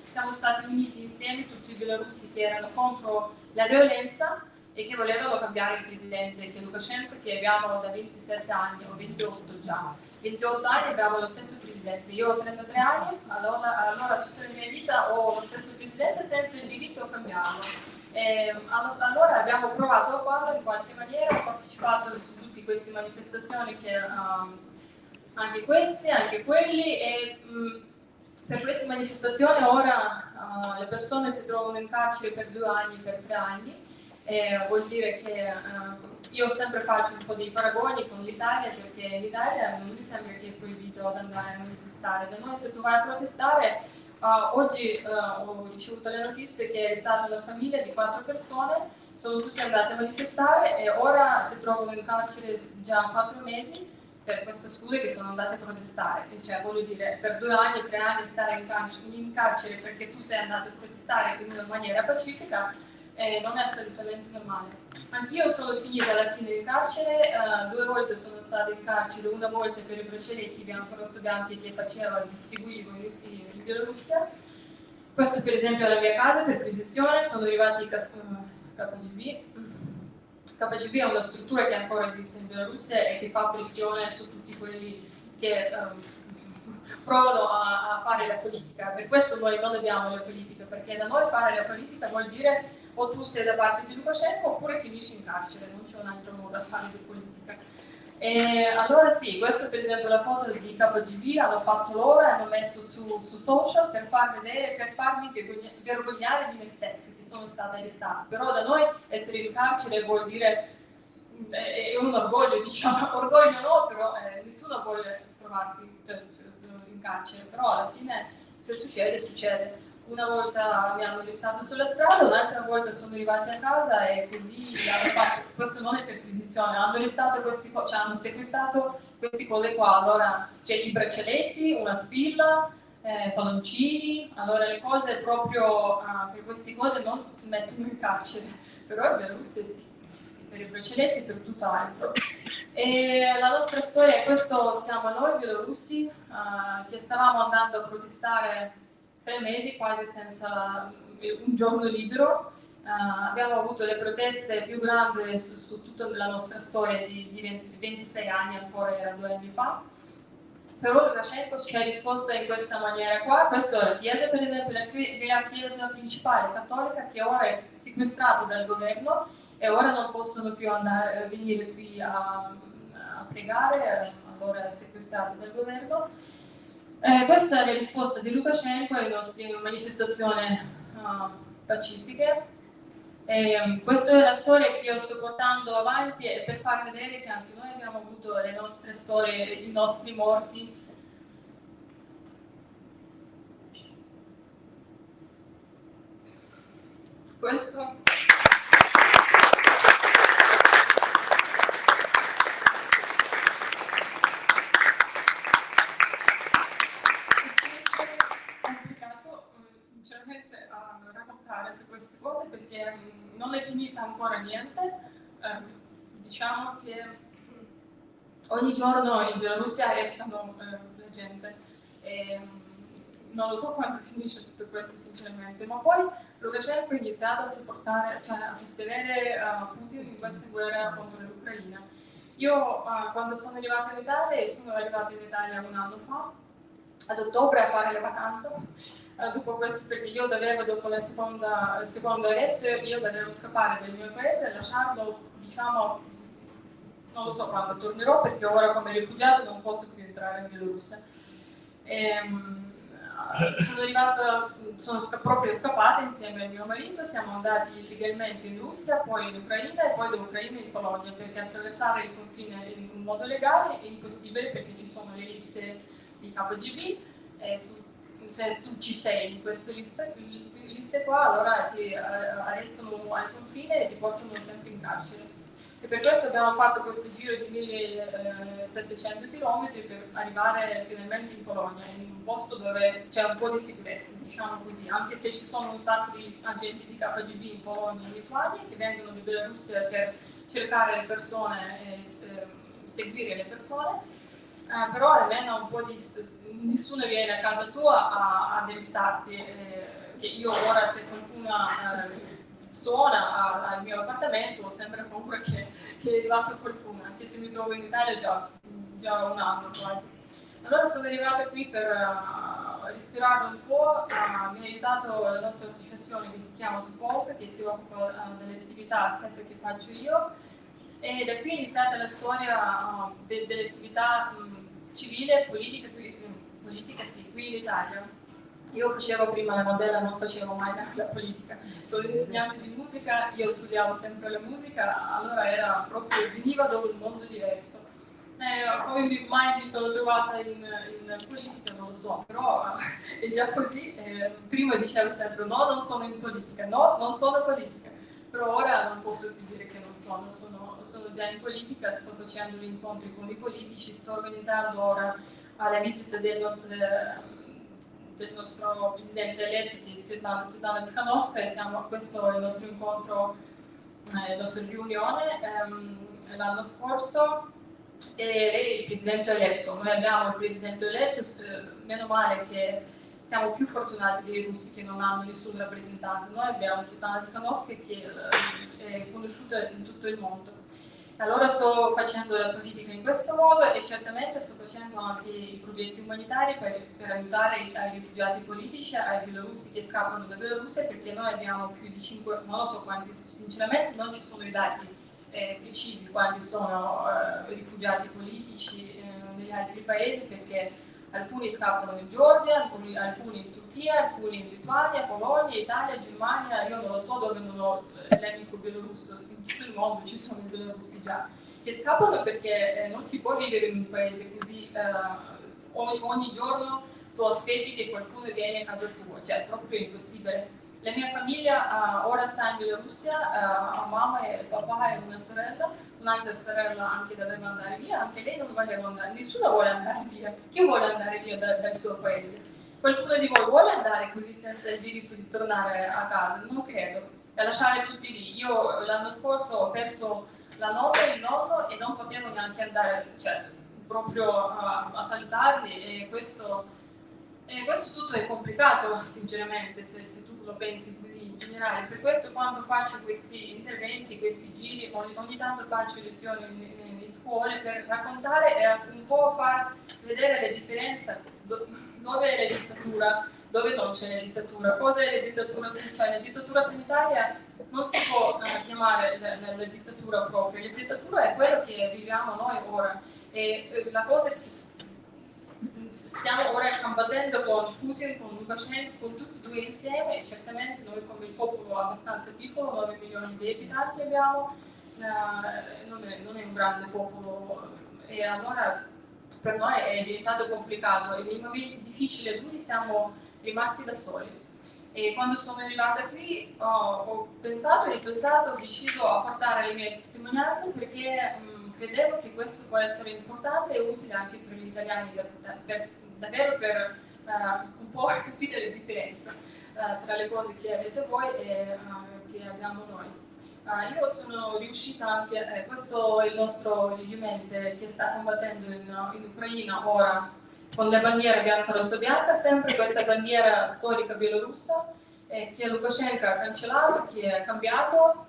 siamo stati uniti insieme, tutti i bielorussi che erano contro la violenza e che volevano cambiare il presidente, che Lukashenko, che abbiamo da 27 anni o 28 già. 28 anni abbiamo lo stesso presidente, io ho 33 anni, allora tutta la mia vita ho lo stesso presidente senza il diritto a cambiarlo. Allora abbiamo provato a farlo in qualche maniera, ho partecipato su tutte queste manifestazioni, che, anche questi, anche quelli, e per queste manifestazioni ora le persone si trovano in carcere per 2 anni, per 3 anni. Vuol dire che io sempre faccio un po' dei paragoni con l'Italia, perché in Italia non mi sembra che è proibito ad andare a manifestare. Da noi, se tu vai a protestare, oggi ho ricevuto le notizie che è stata una famiglia di 4 persone, sono tutti andati a manifestare e ora si trovano in carcere già 4 mesi per queste scuse che sono andate a protestare. Cioè, voglio dire, per 2 anni, 3 anni stare in carcere perché tu sei andato a protestare in una maniera pacifica non è assolutamente normale. Anch'io sono finita alla fine in carcere, 2 volte sono stata in carcere, una volta per i braccialetti bianco-rosso-bianchi che distribuivo in Bielorussia. Questo per esempio è la mia casa per precisione, sono arrivati i KGB. KGB è una struttura che ancora esiste in Bielorussia e che fa pressione su tutti quelli che provano a fare la politica. Per questo noi non abbiamo la politica, perché da noi fare la politica vuol dire o tu sei da parte di Lukashenko oppure finisci in carcere, non c'è un altro modo da fare di politica. E allora sì, questo per esempio è la foto di KGB, hanno fatto loro e hanno messo su social per far vedere, per farmi vergognare di me stessi che sono stata arrestata. Però da noi essere in carcere vuol dire, è un orgoglio, diciamo, orgoglio no, però nessuno vuole trovarsi in carcere, però alla fine se succede, succede. Una volta mi hanno arrestato sulla strada, un'altra volta sono arrivati a casa e così hanno fatto, questo non è perquisizione, hanno arrestato questi, cioè hanno sequestrato queste cose qua, allora c'è i braccialetti, una spilla, palloncini, allora le cose proprio, per queste cose non mettono in carcere, però in Bielorussia sì, per i braccialetti e per tutt'altro. E la nostra storia è questo, siamo noi bielorussi che stavamo andando a protestare 3 mesi quasi senza un giorno libero. Abbiamo avuto le proteste più grandi su tutta la nostra storia di 26 anni, ancora era 2 anni fa. Però Lukashenko ci ha risposto in questa maniera qua. Questa è la chiesa, per esempio, la chiesa principale cattolica che ora è sequestrata dal governo e ora non possono più venire qui a pregare, allora è sequestrata dal governo. Questa è la risposta di Lukashenko alle nostre manifestazioni pacifiche. Questa è la storia che io sto portando avanti e per far vedere che anche noi abbiamo avuto le nostre storie, i nostri morti. Questo sinceramente a raccontare su queste cose perché non è finita ancora niente. Diciamo che ogni giorno in Bielorussia arrestano la gente. non lo so quando finisce tutto questo sinceramente, ma poi Lukashenko ha iniziato a supportare, cioè a sostenere Putin in questa guerra contro l'Ucraina. Io quando sono arrivata in Italia, e sono arrivata in Italia un anno fa, ad ottobre a fare le vacanze, dopo questo, perché io dovevo, dopo il secondo arresto, io dovevo scappare dal mio paese e lasciarlo, diciamo, non lo so quando tornerò, perché ora come rifugiato non posso più entrare in Bielorussia. Sono arrivata, proprio scappata insieme al mio marito, siamo andati illegalmente in Russia, poi in Ucraina e poi da Ucraina in Polonia, perché attraversare il confine in un modo legale è impossibile perché ci sono le liste di KGB e se tu ci sei in queste liste qua, allora ti arrestano al confine e ti portano sempre in carcere. E per questo abbiamo fatto questo giro di 1700 km per arrivare finalmente in Polonia, in un posto dove c'è un po' di sicurezza, diciamo così, anche se ci sono un sacco di agenti di KGB in Polonia e in Lituania che vengono in Bielorussia per cercare le persone e seguire le persone, però almeno un po' di nessuno viene a casa tua ad arrestarti, che io ora se qualcuno suona al mio appartamento ho sempre paura che è arrivato qualcuno, anche se mi trovo in Italia già un anno quasi. Allora sono arrivata qui per respirare un po', mi ha aiutato la nostra associazione che si chiama SPOC, che si occupa delle attività stesse che faccio io, e da qui è iniziata la storia delle attività civile e politica sì, qui in Italia. Io facevo prima la modella, non facevo mai la politica. Sono insegnante di musica, io studiavo sempre la musica, allora era proprio, veniva da un mondo diverso. Come mai mi sono trovata in politica non lo so, però è già così. Prima dicevo sempre no, non sono in politica, no, non sono politica, però ora non posso più dire che non sono già in politica, sto facendo gli incontri con i politici, sto organizzando ora la visita del nostro presidente eletto che è Svetlana Tikhanovskaya, e questo è il nostro incontro, la nostra riunione l'anno scorso, e lei è il presidente eletto. Noi abbiamo il presidente eletto, meno male che siamo più fortunati dei russi che non hanno nessun rappresentante. Noi abbiamo Svetlana Tikhanovskaya che è conosciuta in tutto il mondo. Allora sto facendo la politica in questo modo e certamente sto facendo anche i progetti umanitari per aiutare i rifugiati politici, ai bielorussi che scappano da Bielorussia, perché noi abbiamo più di 5, non lo so quanti, sinceramente non ci sono i dati precisi quanti sono rifugiati politici negli altri paesi, perché alcuni scappano in Georgia, alcuni in Turchia, alcuni in Lituania, Polonia, Italia, Germania, io non lo so dove non ho l'amico bielorusso, in tutto il mondo ci sono i bielorussi già, che scappano perché non si può vivere in un paese così, ogni giorno tu aspetti che qualcuno viene a casa tua, cioè è proprio impossibile. La mia famiglia ora sta in Bielorussia, mamma e papà e una sorella, un'altra sorella anche doveva andare via, anche lei non voleva andare, nessuno vuole andare via. Chi vuole andare via dal suo paese? Qualcuno di voi vuole andare così senza il diritto di tornare a casa? Non credo. E lasciare tutti lì. Io l'anno scorso ho perso la nonna e il nonno e non potevo neanche andare, cioè, proprio a salutarli, e questo tutto è complicato, sinceramente, se tu lo pensi così in generale. Per questo quando faccio questi interventi, questi giri, ogni tanto faccio lezioni in scuole per raccontare e un po' far vedere le differenze, dove è la dittatura, dove non c'è la dittatura, cosa è la dittatura, cioè la dittatura sanitaria non si può chiamare la dittatura proprio, la dittatura è quello che viviamo noi ora, e la cosa che stiamo ora combattendo con Putin, con Lukashenko, con tutti e due insieme, e certamente noi come il popolo abbastanza piccolo, 9 milioni di abitanti abbiamo, non è un grande popolo, e allora per noi è diventato complicato, e nei momenti difficili e duri siamo rimasti da soli. E quando sono arrivata qui ho pensato e ripensato, ho deciso a portare le mie testimonianze perché credevo che questo può essere importante e utile anche per gli italiani, davvero per un po' capire le differenze tra le cose che avete voi e che abbiamo noi. Io sono riuscita anche, questo è il nostro reggimento che sta combattendo in Ucraina ora, con la bandiera bianca-rosso-bianca, sempre questa bandiera storica bielorussa, che Lukashenko ha cancellato, che ha cambiato,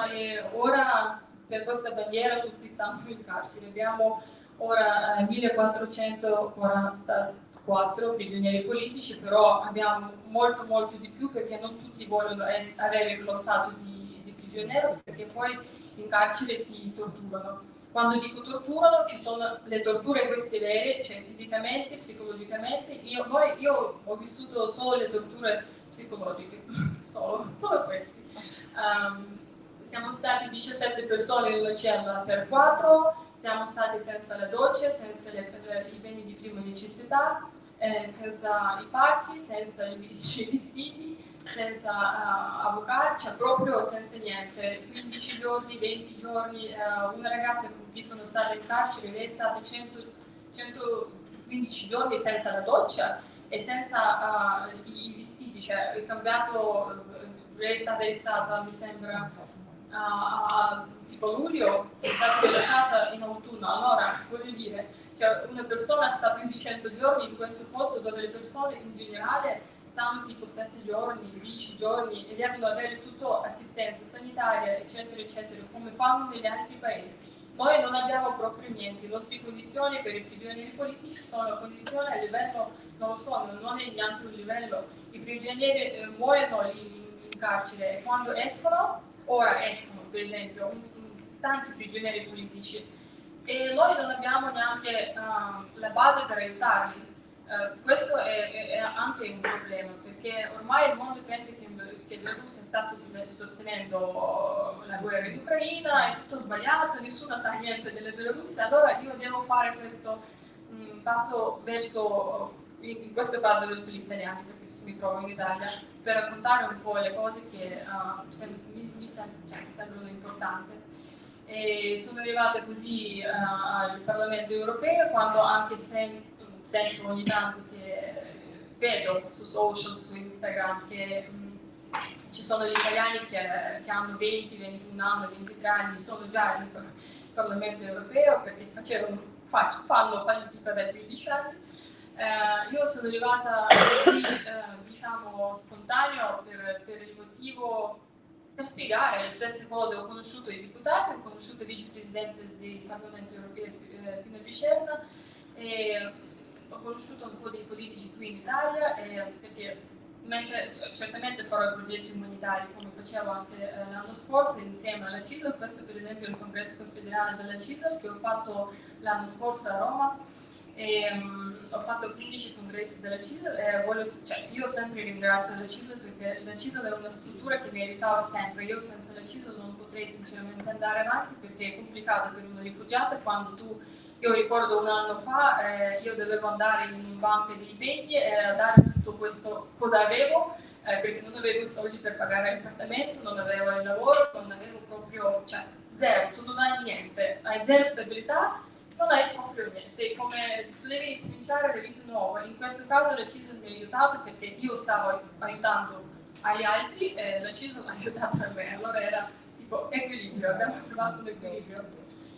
e ora per questa bandiera tutti stanno in carcere. Abbiamo ora 1444 prigionieri politici, però abbiamo molto di più, perché non tutti vogliono avere lo stato di prigioniero, perché poi in carcere ti torturano. Quando dico torturano, ci sono le torture queste vere, cioè fisicamente, psicologicamente. Io ho vissuto solo le torture psicologiche, solo questi. Siamo stati 17 persone in una cella per 4, siamo stati senza la doccia, senza i beni di prima necessità, senza i pacchi, senza i vestiti, senza avvocati, cioè proprio senza niente. 15 giorni, 20 giorni, una ragazza con cui sono stata in carcere, lei è stata 115 giorni senza la doccia e senza i vestiti, cioè è cambiato, lei è stata arrestata, mi sembra, tipo luglio, è stata rilasciata in autunno. Allora, voglio dire, cioè, una persona sta più di 100 giorni in questo posto, dove le persone in generale stanno tipo 7 giorni, 10 giorni, e devono avere tutto assistenza sanitaria, eccetera, come fanno negli altri paesi. Noi non abbiamo proprio niente, le nostre condizioni per i prigionieri politici sono condizioni a livello, non lo so, non è neanche un livello. I prigionieri muoiono lì in carcere, e quando escono, ora escono per esempio tanti prigionieri politici, e noi non abbiamo neanche la base per aiutarli. Questo è anche un problema, perché ormai il mondo pensa che la Russia sta sostenendo la guerra in Ucraina, è tutto sbagliato, nessuno sa niente della Bielorussia. Allora io devo fare questo passo verso, in questo caso verso gli italiani, perché mi trovo in Italia, per raccontare un po' le cose che mi sembrano importanti. E sono arrivata così al Parlamento europeo, quando anche sento ogni tanto che vedo su social, su Instagram, che ci sono gli italiani che hanno 20, 21 anni, 23 anni, sono già in Parlamento europeo, perché fanno politica da 15 anni. Io sono arrivata così, diciamo, spontaneo per il motivo, per spiegare le stesse cose. Ho conosciuto i deputati, ho conosciuto il vicepresidente del Parlamento europeo Pino Picerno, e ho conosciuto un po' dei politici qui in Italia, perché certamente farò progetti umanitari come facevo anche l'anno scorso insieme alla CISL. Questo per esempio è il congresso confederale della CISL che ho fatto l'anno scorso a Roma. Ho fatto 15 congressi della CISL e io sempre ringrazio la CISL, perché la CISL è una struttura che mi aiutava sempre. Io senza la CISL non potrei sinceramente andare avanti, perché è complicato per una rifugiata quando io ricordo un anno fa, io dovevo andare in banca dei impegni e dare tutto questo cosa avevo, perché non avevo soldi per pagare l'appartamento, non avevo il lavoro, non avevo proprio, zero, tu non hai niente, hai zero stabilità, non hai proprio niente, tu devi cominciare la vita nuova. In questo caso la CISL mi ha aiutato, perché io stavo aiutando agli altri e la CISL mi ha aiutato a me, allora era tipo equilibrio, abbiamo trovato un equilibrio.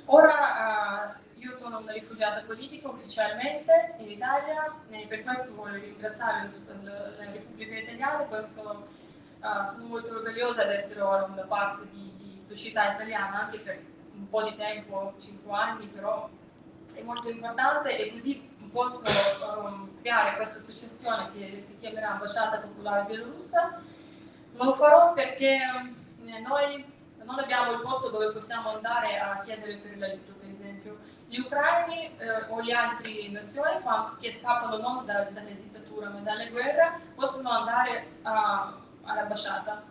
Ora io sono una rifugiata politica ufficialmente in Italia, e per questo voglio ringraziare la Repubblica Italiana. Sono molto orgogliosa di essere ora una parte di società italiana, anche per un po' di tempo, 5 anni, però è molto importante, e così posso creare questa associazione che si chiamerà Ambasciata Popolare Bielorussa. Lo farò perché noi non abbiamo il posto dove possiamo andare a chiedere per l'aiuto. Per esempio gli ucraini o le altre nazioni che scappano non dalle dittature ma dalle guerre possono andare all'ambasciata.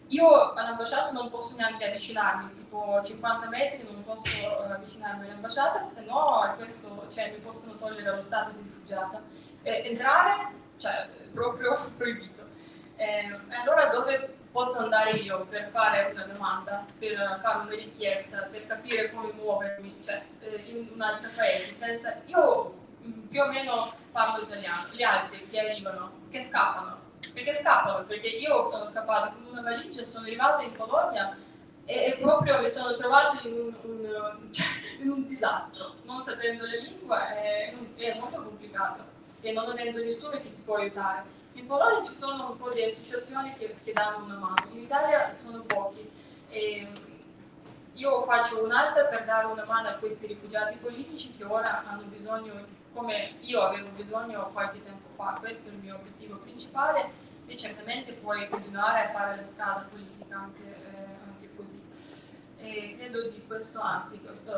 Io all'ambasciata non posso neanche avvicinarmi, tipo 50 metri non posso avvicinarmi all'ambasciata, se no mi possono togliere lo stato di rifugiata. Entrare, proprio proibito. Allora dove posso andare io per fare una domanda, per fare una richiesta, per capire come muovermi, in un altro paese? Io più o meno parlo italiano, gli altri che arrivano, che scappano. Perché scappano? Perché io sono scappata con una valigia, sono arrivata in Polonia e proprio mi sono trovata in un disastro, non sapendo la lingua è molto complicato e non avendo nessuno che ti può aiutare. In Polonia ci sono un po' di associazioni che danno una mano, in Italia sono pochi. E io faccio un'altra per dare una mano a questi rifugiati politici che ora hanno bisogno, come io avevo bisogno qualche tempo fa. Questo è il mio obiettivo principale e certamente puoi continuare a fare la strada politica anche così. E credo di questo, anzi, questa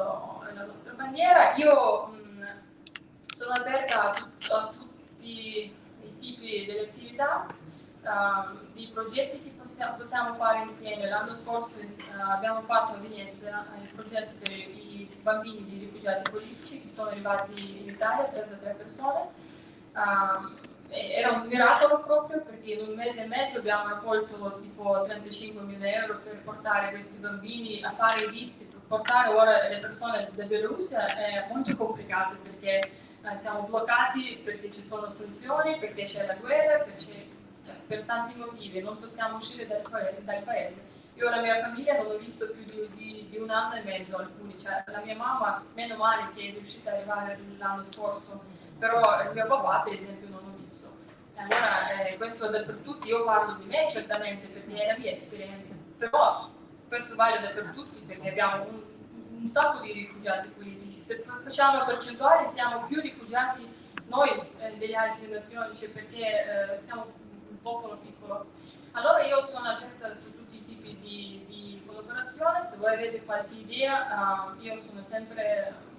è la nostra bandiera. Io sono aperta a tutti i tipi di attività, di progetti che possiamo fare insieme. L'anno scorso abbiamo fatto a Venezia il progetto per i bambini di rifugiati politici che sono arrivati in Italia, 33 persone. Era un miracolo proprio perché in un mese e mezzo abbiamo raccolto tipo 35.000 euro per portare questi bambini a fare i visti, per portare ora le persone da Bielorussia è molto complicato perché siamo bloccati, perché ci sono sanzioni, perché c'è la guerra, per tanti motivi, non possiamo uscire dal paese. Io e la mia famiglia non ho visto più di un anno e mezzo alcuni, cioè la mia mamma, meno male che è riuscita ad arrivare l'anno scorso, però il mio papà per esempio non l'ho visto. Allora questo è per tutti, io parlo di me certamente perché è la mia esperienza, però questo vale per tutti perché abbiamo un sacco di rifugiati politici. Se facciamo la percentuale siamo più rifugiati noi delle altre nazioni, cioè perché siamo un popolo piccolo. Allora io sono aperta su tutti i tipi di collaborazione, se voi avete qualche idea io sono sempre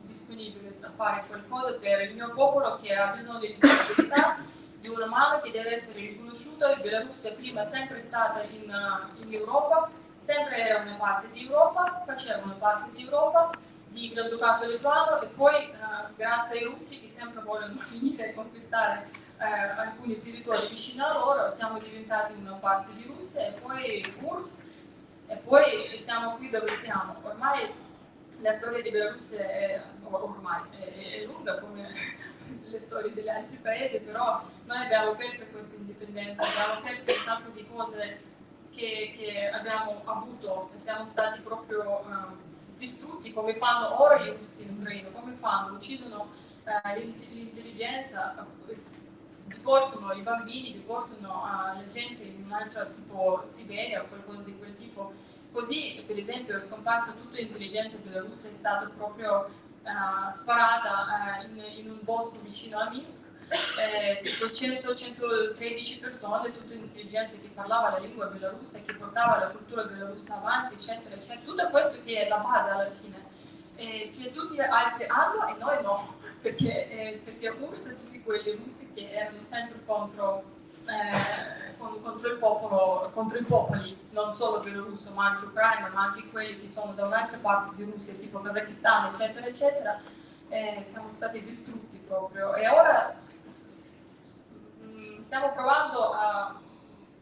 disponibile a fare qualcosa per il mio popolo che ha bisogno di solidarietà, di una mano che deve essere riconosciuta. Il Bielorussia prima è sempre stata in Europa, sempre era una parte di Europa, faceva una parte di Europa, di Granducato Lituano e poi grazie ai russi che sempre vogliono finire e conquistare alcuni territori vicino a loro, siamo diventati una parte di Russia e poi URSS e poi siamo qui dove siamo. Ormai la storia di Bielorussia è lunga come le storie degli altri paesi, però noi abbiamo perso questa indipendenza, abbiamo perso un sacco di cose che abbiamo avuto e siamo stati proprio distrutti, come fanno ora i russi in Ucraina, come fanno? Uccidono l'intelligenza, deportano i bambini, deportano la gente in un altro tipo Siberia o qualcosa di quel tipo. Così, per esempio, è scomparsa tutta l'intelligenza bielorussa, è stata proprio sparata in un bosco vicino a Minsk, tipo 100-113 persone, tutte intelligenze che parlavano la lingua bielorussa, che portava la cultura bielorussa avanti, eccetera, eccetera. Tutto questo che è la base alla fine, che tutti gli altri hanno e noi no, perché URSS e tutti quelli russi che erano sempre contro il popolo, contro i popoli, non solo bielorusso, ma anche ucraino, ma anche quelli che sono da un'altra parte di Russia, tipo Kazakistan, eccetera, eccetera, siamo stati distrutti proprio. E ora stiamo provando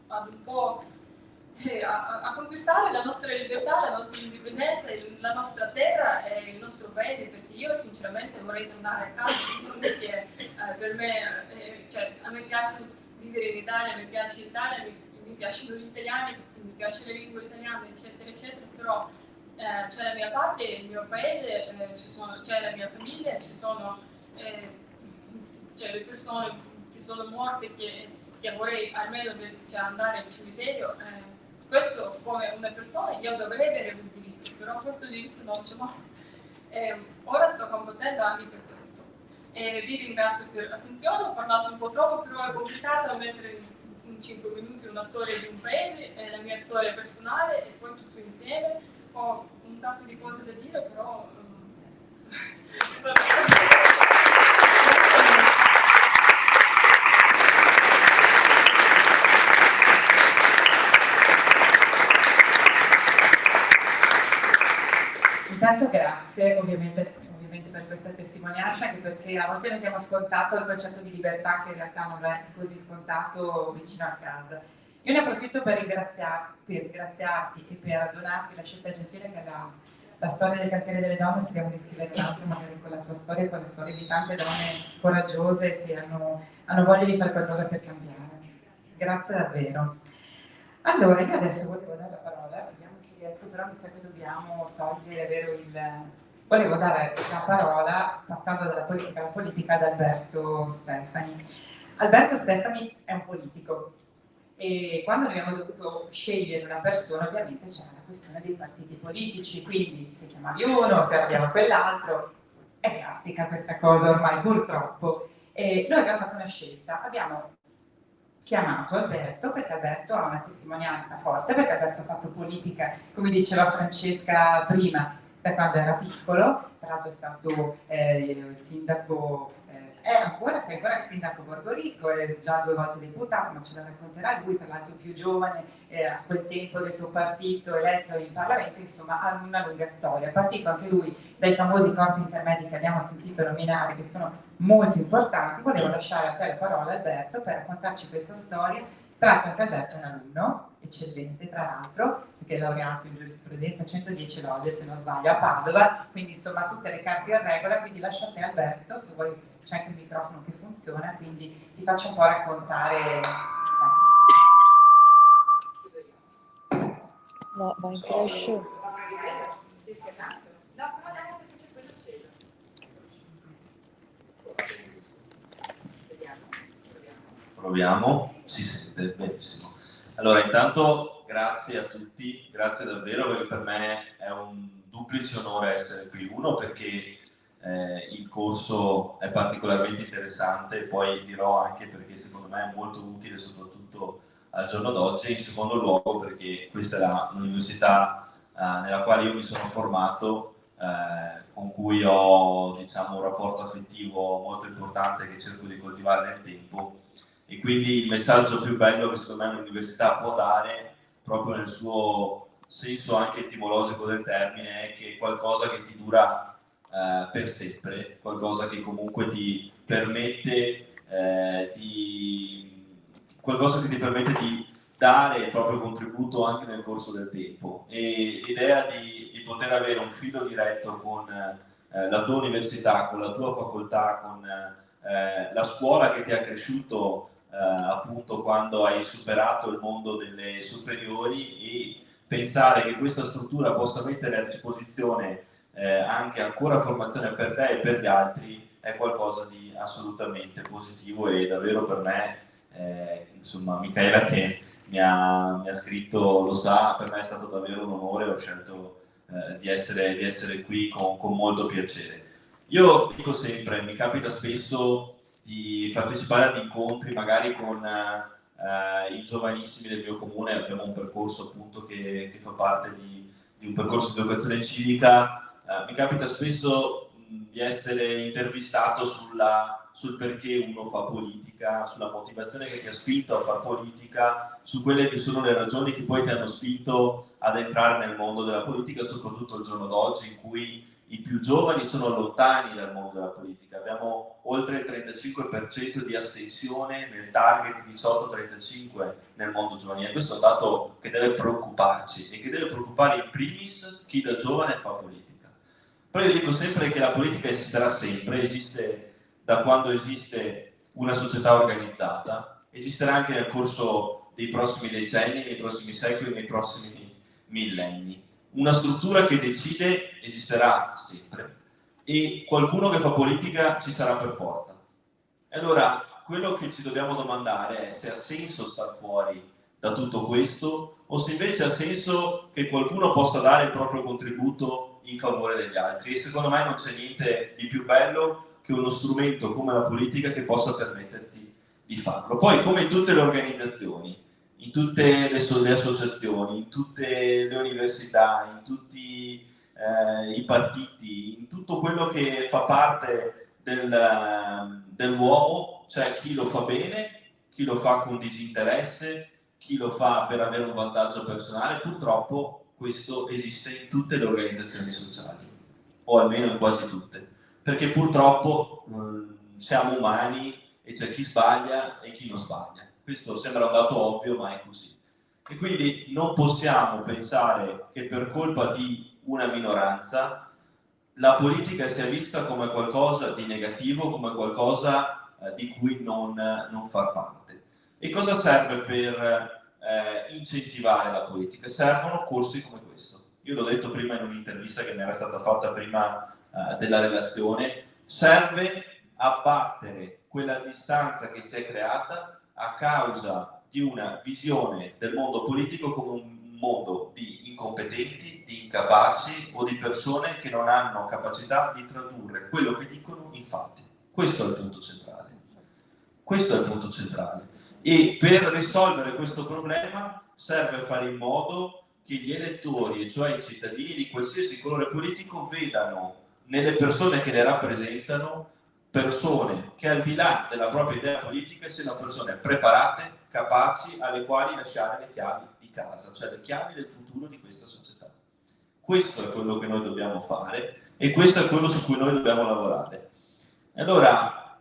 ad un po' a conquistare la nostra libertà, la nostra indipendenza, la nostra terra e il nostro paese, perché io sinceramente vorrei tornare a casa, perché per me, a me piace vivere in Italia, mi piace l'Italia, mi piacciono gli italiani, mi piace la lingua italiana, eccetera, eccetera, però c'è la mia patria, il mio paese, c'è la mia famiglia, ci sono le persone che sono morte che vorrei almeno andare al cimitero. Questo come una persona io dovrei avere un diritto, però questo diritto non ce l'ho. Ora sto combattendo anche per questo. Vi ringrazio per l'attenzione, ho parlato un po' troppo, però è complicato mettere in 5 minuti una storia di un paese, la mia storia personale e poi tutto insieme. Ho un sacco di cose da dire, però... Intanto grazie ovviamente per questa testimonianza, anche perché a volte noi abbiamo ascoltato il concetto di libertà che in realtà non è così scontato vicino a casa. Io ne approfitto per ringraziarti e per donarti la scelta gentile che la storia del cantiere delle donne, speriamo di scrivere tanto magari con la tua storia e con le storie di tante donne coraggiose che hanno voglia di fare qualcosa per cambiare. Grazie davvero. Allora, io adesso volevo dare la parola, vediamo se riesco, però mi sa che dobbiamo togliere, vero, Volevo dare la parola, passando dalla politica alla politica, ad Alberto Stefani. Alberto Stefani è un politico e quando noi abbiamo dovuto scegliere una persona, ovviamente c'era la questione dei partiti politici, quindi se chiamavi uno, se abbiamo quell'altro, è classica questa cosa ormai purtroppo. E noi abbiamo fatto una scelta, abbiamo chiamato Alberto perché Alberto ha una testimonianza forte, perché Alberto ha fatto politica, come diceva Francesca prima, da quando era piccolo, tra l'altro è stato sindaco, sei ancora il sindaco Borgorico, è già 2 volte deputato, ma ce lo racconterà lui, tra l'altro più giovane, a quel tempo del tuo partito, eletto in Parlamento, insomma ha una lunga storia. È partito anche lui dai famosi corpi intermedi che abbiamo sentito nominare, che sono molto importanti. Volevo lasciare a te la parola, Alberto, per raccontarci questa storia. Tra l'altro anche Alberto è un alunno, eccellente tra l'altro, perché è laureato in giurisprudenza, 110 lode se non sbaglio, a Padova, quindi insomma tutte le carte in regola, quindi lascio a te Alberto, se vuoi c'è anche il microfono che funziona, quindi ti faccio un po' raccontare. No, va in crash. No, se no andiamo perché c'è quello acceso. Proviamo, si sente benissimo. Allora, intanto grazie a tutti, grazie davvero, perché per me è un duplice onore essere qui. Uno perché il corso è particolarmente interessante, poi dirò anche perché secondo me è molto utile soprattutto al giorno d'oggi. In secondo luogo perché questa è l'università nella quale io mi sono formato, con cui ho, diciamo, un rapporto affettivo molto importante che cerco di coltivare nel tempo, e quindi il messaggio più bello che secondo me un'università può dare, proprio nel suo senso anche etimologico del termine, è che è qualcosa che ti dura per sempre, qualcosa che comunque ti permette di dare il proprio contributo anche nel corso del tempo. E l'idea di poter avere un filo diretto con la tua università, con la tua facoltà, con la scuola che ti ha cresciuto appunto quando hai superato il mondo delle superiori, e pensare che questa struttura possa mettere a disposizione anche ancora formazione per te e per gli altri è qualcosa di assolutamente positivo. E davvero per me, insomma, Michaela che mi ha scritto lo sa, per me è stato davvero un onore, ho scelto di essere qui con molto piacere. Io dico sempre, mi capita spesso di partecipare ad incontri magari con i giovanissimi del mio comune. Abbiamo un percorso appunto che fa parte di un percorso di educazione civica. Mi capita spesso di essere intervistato sul perché uno fa politica, sulla motivazione che ti ha spinto a fare politica, su quelle che sono le ragioni che poi ti hanno spinto ad entrare nel mondo della politica, soprattutto il giorno d'oggi in cui i più giovani sono lontani dal mondo della politica. Abbiamo oltre il 35% di astensione nel target 18-35 nel mondo giovanile. Questo è un dato che deve preoccuparci e che deve preoccupare in primis chi da giovane fa politica. Però io dico sempre che la politica esisterà sempre, esiste da quando esiste una società organizzata, esisterà anche nel corso dei prossimi decenni, nei prossimi secoli, nei prossimi millenni. Una struttura che decide esisterà sempre e qualcuno che fa politica ci sarà per forza. E allora quello che ci dobbiamo domandare è se ha senso star fuori da tutto questo o se invece ha senso che qualcuno possa dare il proprio contributo in favore degli altri. E secondo me non c'è niente di più bello che uno strumento come la politica che possa permetterti di farlo. Poi, come in tutte le organizzazioni, in tutte le associazioni, in tutte le università, in tutti i partiti, in tutto quello che fa parte dell'uomo, c'è chi lo fa bene, chi lo fa con disinteresse, chi lo fa per avere un vantaggio personale. Purtroppo questo esiste in tutte le organizzazioni sociali, o almeno in quasi tutte, perché purtroppo siamo umani e c'è chi sbaglia e chi non sbaglia. Questo sembra un dato ovvio, ma è così. E quindi non possiamo pensare che per colpa di una minoranza la politica sia vista come qualcosa di negativo, come qualcosa di cui non far parte. E cosa serve per incentivare la politica, servono corsi come questo. Io l'ho detto prima in un'intervista che mi era stata fatta prima della relazione, serve abbattere quella distanza che si è creata a causa di una visione del mondo politico come un mondo di incompetenti, di incapaci o di persone che non hanno capacità di tradurre quello che dicono in fatti. Questo è il punto centrale. Questo è il punto centrale. E per risolvere questo problema serve fare in modo che gli elettori, cioè i cittadini di qualsiasi colore politico, vedano nelle persone che le rappresentano persone che al di là della propria idea politica siano persone preparate, capaci, alle quali lasciare le chiavi di casa, cioè le chiavi del futuro di questa società. Questo è quello che noi dobbiamo fare e questo è quello su cui noi dobbiamo lavorare. Allora,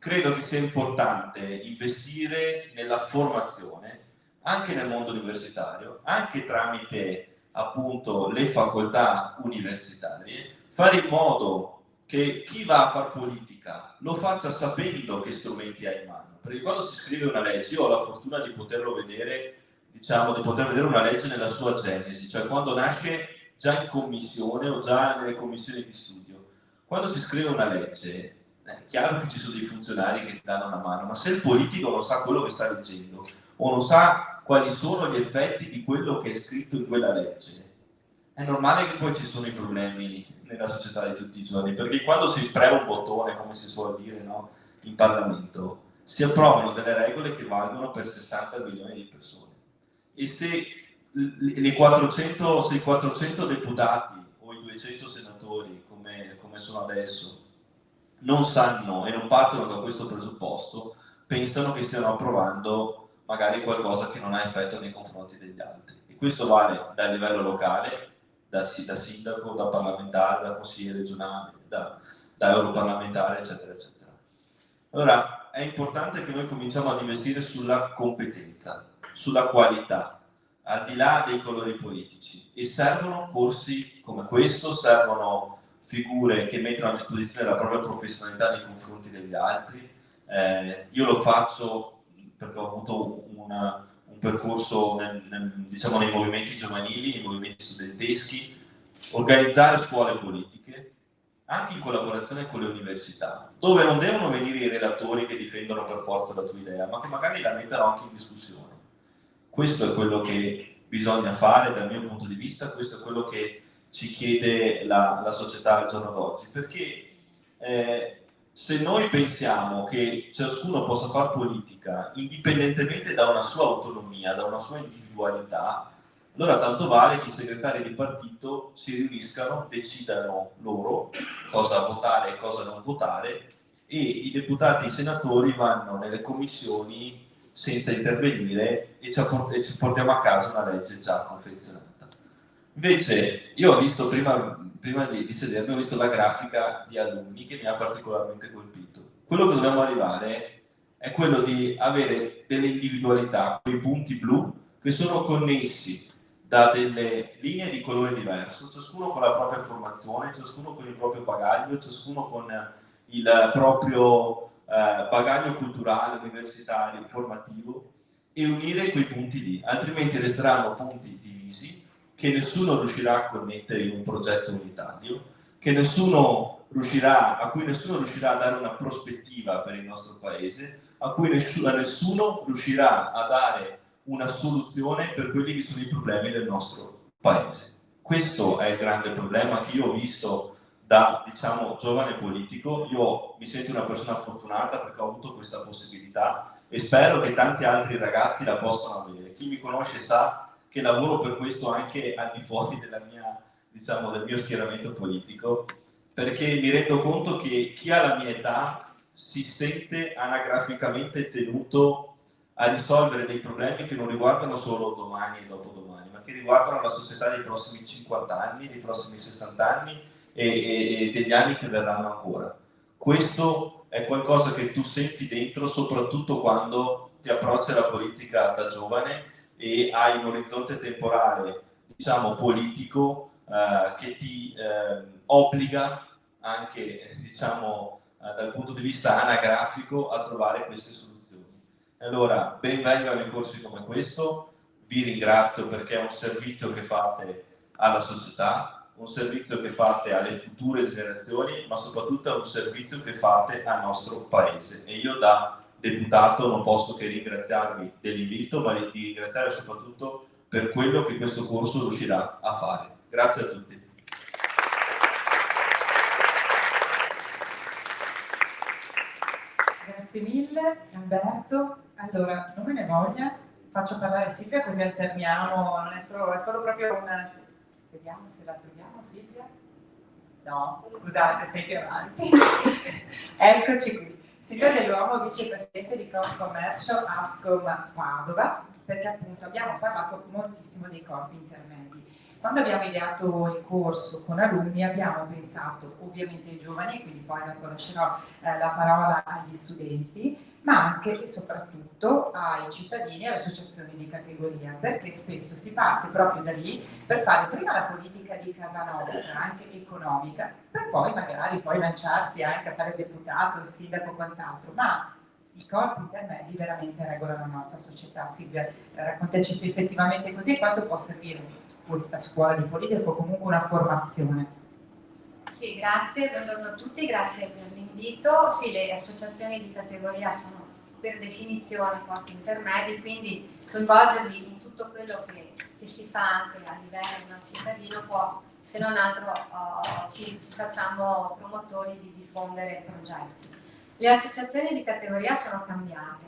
credo che sia importante investire nella formazione anche nel mondo universitario, anche tramite appunto le facoltà universitarie, fare in modo che chi va a fare politica lo faccia sapendo che strumenti ha in mano, perché quando si scrive una legge, io ho la fortuna di poterlo vedere, diciamo, di poter vedere una legge nella sua genesi, cioè quando nasce già in commissione o già nelle commissioni di studio. Quando si scrive una legge, è chiaro che ci sono dei funzionari che ti danno una mano, ma se il politico non sa quello che sta leggendo o non sa quali sono gli effetti di quello che è scritto in quella legge, è normale che poi ci sono i problemi nella società di tutti i giorni, perché quando si prema un bottone, come si suol dire, no, in Parlamento, si approvano delle regole che valgono per 60 milioni di persone. E se i 400 deputati o i 200 senatori, come sono adesso, non sanno e non partono da questo presupposto, pensano che stiano approvando magari qualcosa che non ha effetto nei confronti degli altri. E questo vale dal livello locale, da sindaco, da parlamentare, da consigliere regionale, da europarlamentare, eccetera, eccetera. Allora, è importante che noi cominciamo ad investire sulla competenza, sulla qualità, al di là dei colori politici. E servono corsi come questo, servono figure che mettono a disposizione la propria professionalità nei confronti degli altri. Io lo faccio perché ho avuto un percorso diciamo, nei movimenti giovanili, nei movimenti studenteschi, organizzare scuole politiche, anche in collaborazione con le università, dove non devono venire i relatori che difendono per forza la tua idea, ma che magari la mettono anche in discussione. Questo è quello che bisogna fare dal mio punto di vista, questo è quello che ci chiede la società al giorno d'oggi, perché se noi pensiamo che ciascuno possa fare politica indipendentemente da una sua autonomia, da una sua individualità, allora tanto vale che i segretari di partito si riuniscano, decidano loro cosa votare e cosa non votare, e i deputati e i senatori vanno nelle commissioni senza intervenire e ci portiamo a casa una legge già confezionata. Invece io ho visto prima di sedermi, ho visto la grafica di alunni che mi ha particolarmente colpito. Quello che dobbiamo arrivare è quello di avere delle individualità, quei punti blu che sono connessi da delle linee di colore diverso, ciascuno con la propria formazione, ciascuno con il proprio bagaglio, ciascuno con il proprio bagaglio culturale, universitario, formativo, e unire quei punti lì, altrimenti resteranno punti divisi che nessuno riuscirà a connettere in un progetto unitario, a cui nessuno riuscirà a dare una prospettiva per il nostro paese, a cui nessuno riuscirà a dare una soluzione per quelli che sono i problemi del nostro paese. Questo è il grande problema che io ho visto da, diciamo, giovane politico. Io mi sento una persona fortunata perché ho avuto questa possibilità e spero che tanti altri ragazzi la possano avere. Chi mi conosce sa che lavoro per questo anche al di fuori della mia, diciamo, del mio schieramento politico, perché mi rendo conto che chi ha la mia età si sente anagraficamente tenuto a risolvere dei problemi che non riguardano solo domani e dopodomani, ma che riguardano la società dei prossimi 50 anni, dei prossimi 60 anni e degli anni che verranno ancora. Questo è qualcosa che tu senti dentro, soprattutto quando ti approcci alla politica da giovane e hai un orizzonte temporale, diciamo, politico che ti obbliga anche, diciamo, dal punto di vista anagrafico a trovare queste soluzioni. Allora, ben vengano i corsi come questo, vi ringrazio perché è un servizio che fate alla società, un servizio che fate alle future generazioni, ma soprattutto è un servizio che fate al nostro paese. E io da deputato non posso che ringraziarvi dell'invito, ma di ringraziare soprattutto per quello che questo corso riuscirà a fare. Grazie a tutti. Grazie mille Alberto. Allora, non me ne voglia, faccio parlare Silvia così alterniamo, non è solo proprio un... Vediamo se la troviamo Silvia. No, scusate, sei più avanti. Eccoci qui. Silvia Dell'Uomo, vicepresidente di Confcommercio Ascom Padova, perché appunto abbiamo parlato moltissimo dei corpi intermedi. Quando abbiamo ideato il corso con alunni abbiamo pensato ovviamente ai giovani, quindi poi dopo lascerò la parola agli studenti, ma anche e soprattutto ai cittadini e alle associazioni di categoria, perché spesso si parte proprio da lì per fare prima la politica di casa nostra, anche economica, per poi magari poi lanciarsi anche a fare il deputato, il sindaco o quant'altro, ma i corpi intermedi veramente regolano la nostra società. Silvia, raccontaci se effettivamente è così e quanto può servire questa scuola di politica o comunque una formazione. Sì, grazie, buongiorno a tutti, grazie per l'invito. Sì, le associazioni di categoria sono per definizione corpi intermedi, quindi coinvolgerli in tutto quello che si fa anche a livello cittadino può, se non altro ci facciamo promotori di diffondere progetti. Le associazioni di categoria sono cambiate,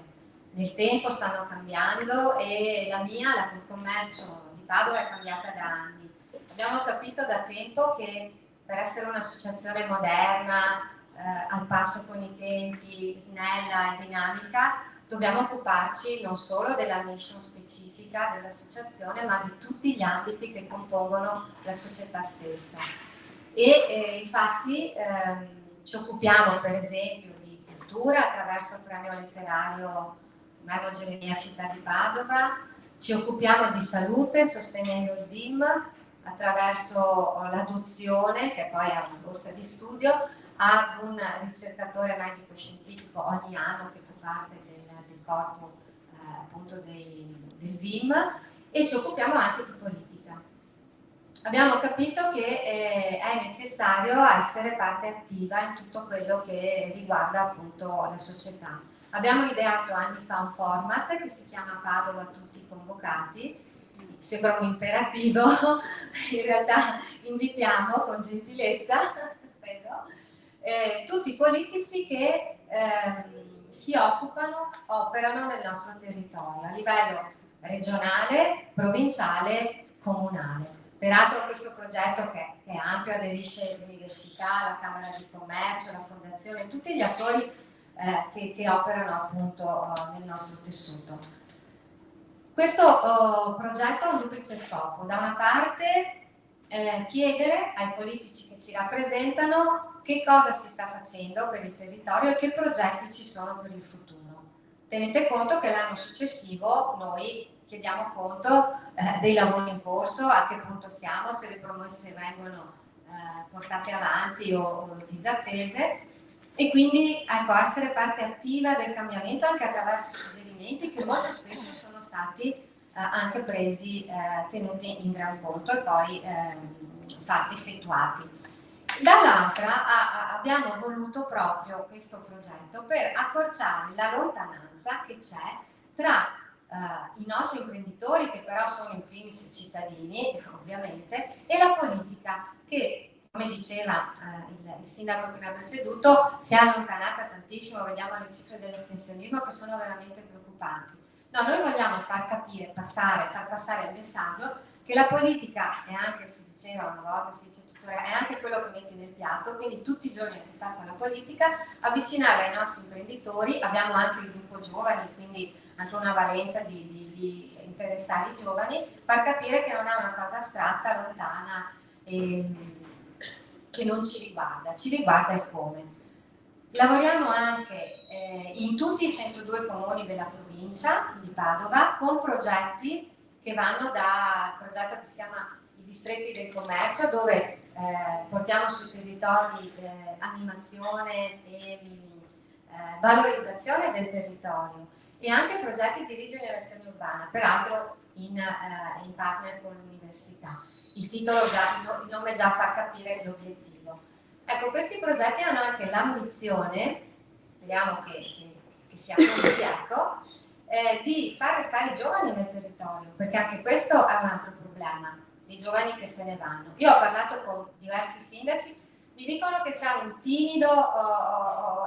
nel tempo stanno cambiando e la mia, la Confcommercio di Padova, è cambiata da anni. Abbiamo capito da tempo che per essere un'associazione moderna, al passo con i tempi, snella e dinamica, dobbiamo occuparci non solo della mission specifica dell'associazione, ma di tutti gli ambiti che compongono la società stessa. E infatti ci occupiamo per esempio di cultura attraverso il premio letterario Memo Geremia Città di Padova, ci occupiamo di salute sostenendo il VIM attraverso l'adozione, che poi è una borsa di studio, ad un ricercatore medico-scientifico ogni anno che fa parte del corpo appunto del VIM, e ci occupiamo anche di politica. Abbiamo capito che è necessario essere parte attiva in tutto quello che riguarda appunto la società. Abbiamo ideato anni fa un format che si chiama Padova Tutti Convocati. Sembra un imperativo, in realtà invitiamo con gentilezza, spero, tutti i politici che si operano nel nostro territorio a livello regionale, provinciale, comunale. Peraltro questo progetto che è ampio aderisce l'università, la Camera di Commercio, la Fondazione, tutti gli attori che operano appunto nel nostro tessuto. Questo progetto ha un duplice scopo: da una parte chiedere ai politici che ci rappresentano che cosa si sta facendo per il territorio e che progetti ci sono per il futuro. Tenete conto che l'anno successivo noi chiediamo conto dei lavori in corso, a che punto siamo, se le promesse vengono portate avanti o disattese, e quindi ecco, essere parte attiva del cambiamento anche attraverso suggerimenti che molto spesso sono stati anche tenuti in gran conto e poi effettuati. Dall'altra abbiamo voluto proprio questo progetto per accorciare la lontananza che c'è tra i nostri imprenditori, che però sono in primis cittadini ovviamente, e la politica che, come diceva il sindaco che mi ha preceduto, si è allontanata tantissimo. Vediamo le cifre dell'astensionismo che sono veramente preoccupanti. No, noi vogliamo far passare il messaggio che la politica è anche, si diceva una volta, si dice tuttora, è anche quello che metti nel piatto, quindi tutti i giorni a che fare con la politica, avvicinare ai nostri imprenditori. Abbiamo anche il gruppo giovani, quindi anche una valenza di interessare i giovani, far capire che non è una cosa astratta, lontana, che non ci riguarda e come. Lavoriamo anche in tutti i 102 comuni della provincia di Padova con progetti che vanno da progetto che si chiama i distretti del commercio, dove portiamo sui territori animazione e valorizzazione del territorio, e anche progetti di rigenerazione urbana, peraltro in partner con l'università. Il nome già fa capire l'obiettivo. Ecco, questi progetti hanno anche l'ambizione, speriamo che sia così, ecco, di far restare i giovani nel territorio, perché anche questo è un altro problema, i giovani che se ne vanno. Io ho parlato con diversi sindaci, mi dicono che c'è un timido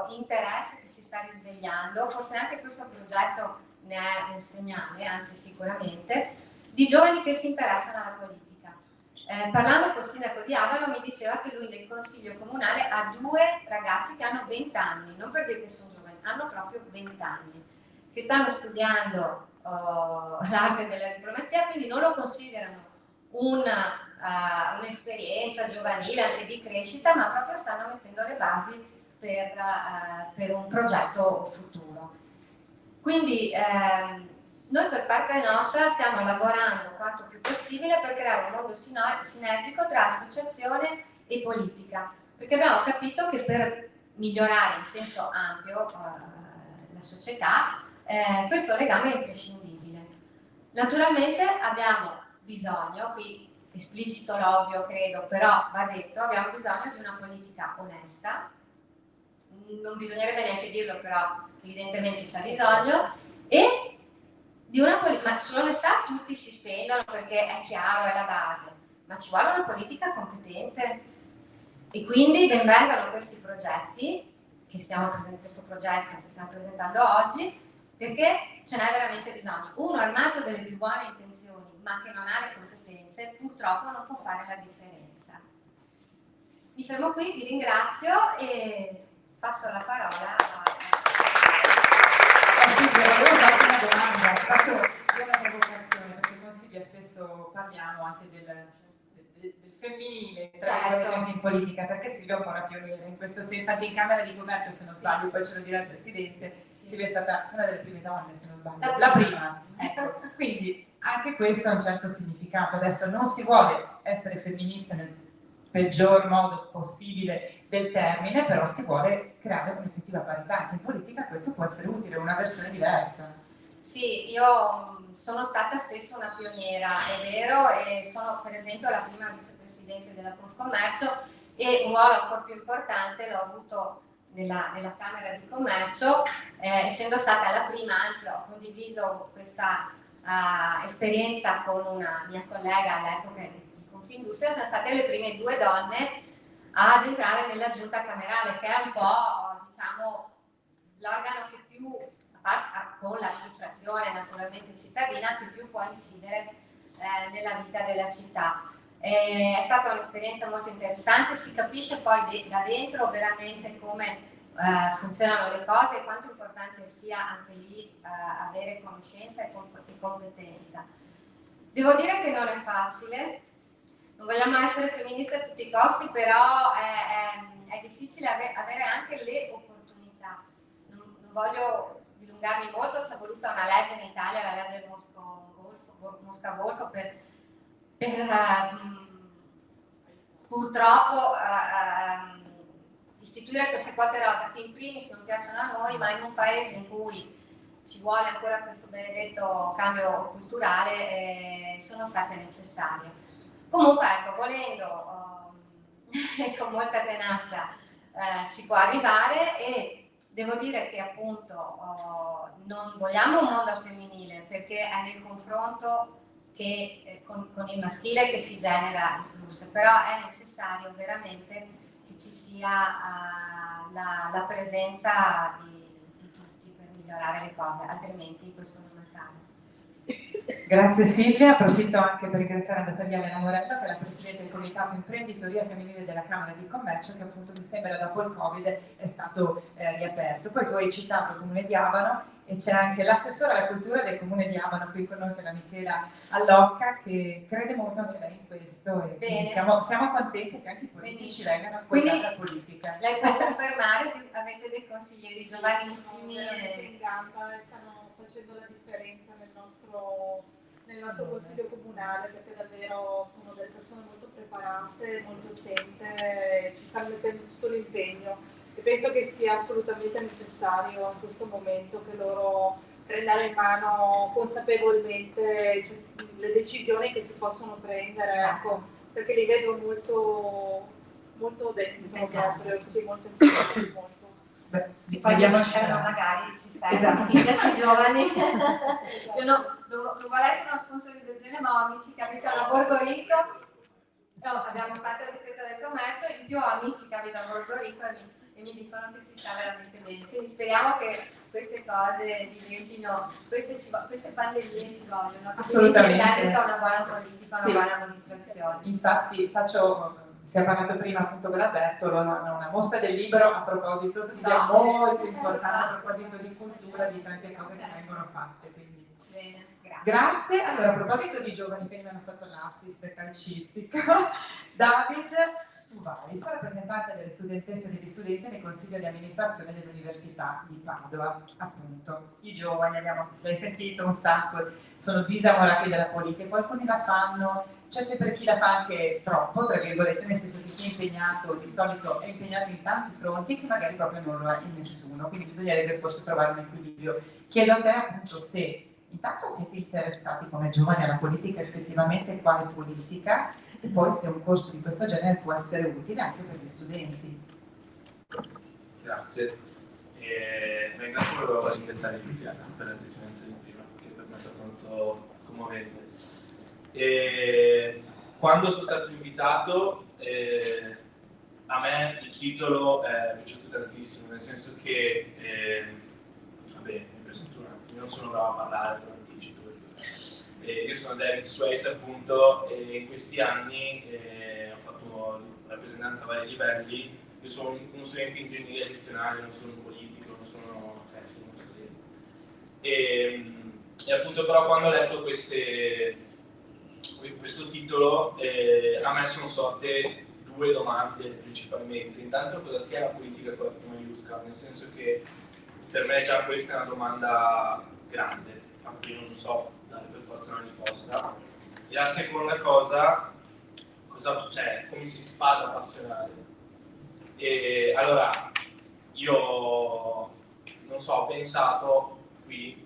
interesse che si sta risvegliando, forse anche questo progetto ne è un segnale, anzi sicuramente, di giovani che si interessano alla politica. Parlando col sindaco di Abano mi diceva che lui nel consiglio comunale ha 2 ragazzi che hanno 20 anni, non per dire che sono giovani, hanno proprio 20 anni, che stanno studiando l'arte della diplomazia, quindi non lo considerano un'esperienza giovanile anche di crescita, ma proprio stanno mettendo le basi per un progetto futuro. Quindi noi per parte nostra stiamo lavorando quanto più possibile per creare un modo sinergico tra associazione e politica, perché abbiamo capito che per migliorare in senso ampio la società questo legame è imprescindibile. Naturalmente abbiamo bisogno, qui esplicito l'ovvio credo, però va detto, abbiamo bisogno di una politica onesta, non bisognerebbe neanche dirlo, però evidentemente c'è bisogno, e di una ma sull'onestà tutti si spendono perché è chiaro, è la base, ma ci vuole una politica competente e quindi ben vengano questi progetti questo progetto che stiamo presentando oggi, perché ce n'è veramente bisogno. Uno armato delle più buone intenzioni ma che non ha le competenze purtroppo non può fare la differenza. Mi fermo qui, vi ringrazio e passo la parola a volevo farti una domanda, faccio una provocazione, perché con Silvia spesso parliamo anche del femminile, certo, anche in politica, perché Silvia è un po' una pioniera, in questo senso anche in Camera di Commercio, se non sbaglio, poi ce lo dirà il Presidente, Silvia è stata una delle prime donne, se non sbaglio, la prima. Ecco. Quindi anche questo ha un certo significato, adesso non si vuole essere femminista nel peggior modo possibile del termine, però si vuole creare un'effettiva parità, anche in politica questo può essere utile, una versione diversa. Sì, io sono stata spesso una pioniera, è vero, e sono per esempio la prima vicepresidente della Confcommercio e un ruolo ancora più importante l'ho avuto nella Camera di Commercio, essendo stata la prima, anzi ho condiviso questa esperienza con una mia collega all'epoca di Confindustria, sono state le prime 2 donne ad entrare nella giunta camerale, che è un po', diciamo, l'organo che più, con l'amministrazione naturalmente cittadina, che più può incidere nella vita della città. È stata un'esperienza molto interessante, si capisce poi da dentro veramente come funzionano le cose e quanto importante sia anche lì avere conoscenza e competenza. Devo dire che non è facile, non vogliamo essere femministe a tutti i costi, però è difficile avere anche le opportunità. Non voglio dilungarmi molto, c'è voluta una legge in Italia, la legge Mosca-Golfo, per purtroppo istituire queste quote rosa che in primis non piacciono a noi, ma in un paese in cui ci vuole ancora questo benedetto cambio culturale sono state necessarie. Comunque ecco, volendo con molta tenacia si può arrivare, e devo dire che appunto non vogliamo un mondo femminile perché è nel confronto con il maschile che si genera il plus, però è necessario veramente che ci sia la presenza di tutti per migliorare le cose, altrimenti questo non accade. Grazie Silvia, approfitto anche per ringraziare Natalia Elena Morello, che è la Presidente del Comitato Imprenditoria Femminile della Camera di Commercio, che appunto mi sembra dopo il Covid è stato riaperto. Poi tu hai citato il Comune di Abano e c'è anche l'assessore alla cultura del Comune di Abano qui con noi, che è la Michela Allocca, che crede molto anche lei in questo e siamo contenti che anche i politici vengano ascoltati la politica. Lei può confermare che avete dei consiglieri giovanissimi in gamba e stanno facendo la differenza nel nostro consiglio comunale, perché davvero sono delle persone molto preparate, molto attente, ci stanno mettendo tutto l'impegno e penso che sia assolutamente necessario in questo momento che loro prendere in mano consapevolmente le decisioni che si possono prendere, ecco, perché li vedo molto dentro proprio, sì, molto importanti, molto. E poi magari si spera i sindaci giovani. Io non vuole essere una sponsorizzazione, ma ho amici che abitano a Borgorico. Abbiamo fatto il distretto del commercio, in più ho amici che abitano a Borgorico e mi dicono che si sta veramente bene. Quindi speriamo che queste cose diventino, queste pandemie ci vogliono. Assolutamente. Una buona politica, una buona amministrazione. Infatti si è parlato prima appunto con Alberto, una mostra del libro a proposito, sia molto importante a proposito di cultura, di tante cose che vengono fatte. Quindi. Bene, grazie. Allora, a proposito di giovani che mi hanno fatto l'assist calcistica, David Suvalis, rappresentante delle studentesse e degli studenti nel consiglio di amministrazione dell'Università di Padova. Appunto, i giovani, l'hai sentito un sacco, sono disamorati dalla politica, alcuni la fanno. C'è sempre chi la fa anche troppo, tra virgolette, nel senso che chi è impegnato di solito è impegnato in tanti fronti che magari proprio non lo è in nessuno, quindi bisognerebbe forse trovare un equilibrio. Chiedo a te appunto se intanto siete interessati come giovani alla politica, effettivamente quale politica, e poi se un corso di questo genere può essere utile anche per gli studenti. Grazie. Intanto volevo ringraziare Viviana per la testimonianza di prima, che per me è stato molto commovente. Quando sono stato invitato, a me il titolo è piaciuto tantissimo, nel senso che, vabbè, mi presento un attimo, non sono bravo a parlare, per anticipo. Io sono David Swayze, appunto, e in questi anni ho fatto rappresentanza a vari livelli. Io sono uno studente di ingegneria gestionale, non sono un politico, sono uno studente. E appunto però quando ho letto questo titolo, a me sono sorte due domande principalmente. Intanto, cosa sia la politica con la P maiuscola, nel senso che per me già questa è una domanda grande, a cui non so dare per forza una risposta. E la seconda cosa come si fa ad appassionare. E allora, io non so, ho pensato qui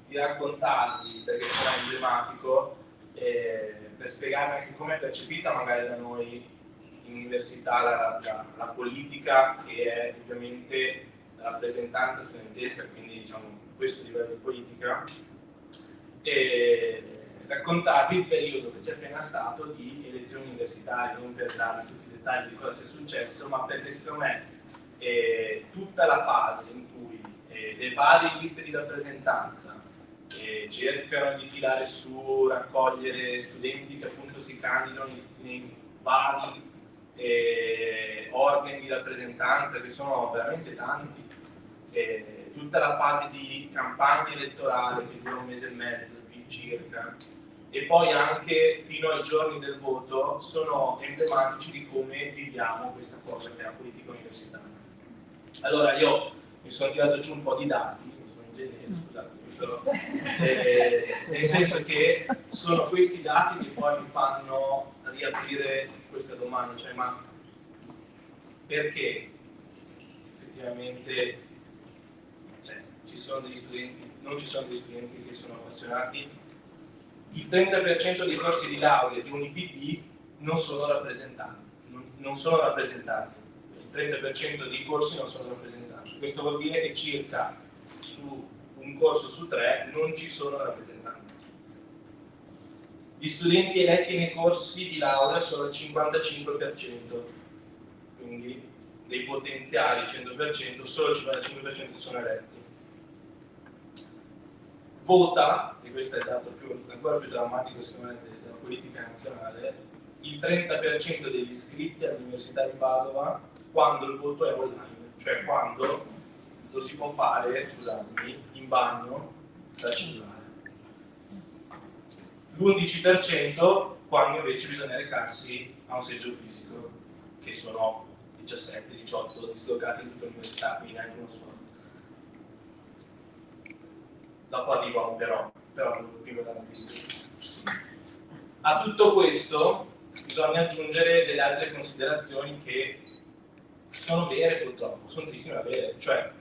di raccontarvi, perché è emblematico, per spiegarvi anche come è percepita magari da noi in università la politica, che è ovviamente la rappresentanza studentesca, quindi diciamo questo livello di politica, e raccontarvi il periodo che c'è appena stato di elezioni universitarie, non per darvi tutti i dettagli di cosa sia successo, ma perché secondo me tutta la fase in cui le varie liste di rappresentanza cercano di tirare su, raccogliere studenti che appunto si candidano nei vari organi di rappresentanza, che sono veramente tanti, tutta la fase di campagna elettorale che dura un mese e mezzo circa, e poi anche fino ai giorni del voto, sono emblematici di come viviamo questa cosa che è la politica universitaria. Allora io mi sono tirato giù un po' di dati, sono ingegnere, scusate, nel senso che sono questi dati che poi mi fanno riaprire questa domanda, cioè ma perché effettivamente ci sono degli studenti, non ci sono degli studenti che sono appassionati? Il 30% dei corsi di laurea di un IPD non sono rappresentati, non sono rappresentati, il 30% dei corsi non sono rappresentati. Questo vuol dire che circa su un corso su 3 non ci sono rappresentanti. Gli studenti eletti nei corsi di laurea sono il 55%, quindi dei potenziali 100%, solo il 55% sono eletti. Vota, e questo è il dato ancora più drammatico secondo me della politica nazionale, il 30% degli iscritti all'Università di Padova quando il voto è online, cioè quando lo si può fare, scusatemi, in bagno da cellulare. L'11% quando invece bisogna recarsi a un seggio fisico, che sono 17-18 dislocati in tutta l'università, quindi anche uno sforzo. Dopo arriva un però prima dalla a tutto questo bisogna aggiungere delle altre considerazioni che sono vere purtroppo, sono tristissime da vere, cioè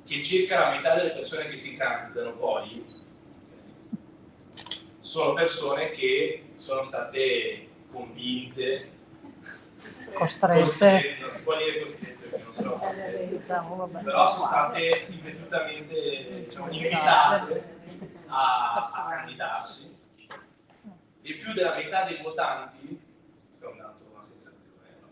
che circa la metà delle persone che si candidano poi sono persone che sono state convinte, Costrette. non si può dire costrette perché non sono costrette, Diciamo, vabbè. però sono state ripetutamente, diciamo, invitate a candidarsi, e più della metà dei votanti, questo è un dato, una sensazione, no?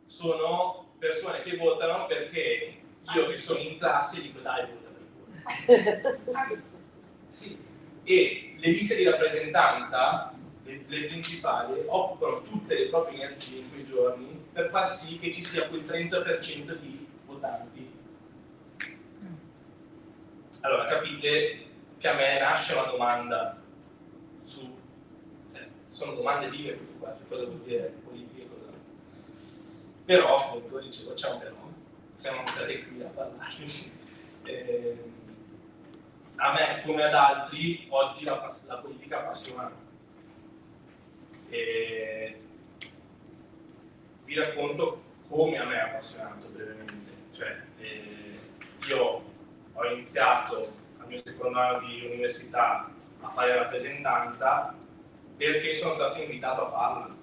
Sono persone che votano perché io che sono in classe dico dai, vota per voi. Sì. E le liste di rappresentanza, le principali, occupano tutte le proprie energie in quei giorni per far sì che ci sia quel 30% di votanti. Allora capite che a me nasce una domanda su, sono domande vive queste qua, cioè cosa vuol dire politica, cosa no. Però appunto dicevo c'è un però, siamo stati qui a parlarci. A me come ad altri oggi la politica appassiona. Vi racconto come a me ha appassionato brevemente. Cioè, io ho iniziato al mio secondo anno di università a fare rappresentanza perché sono stato invitato a farla.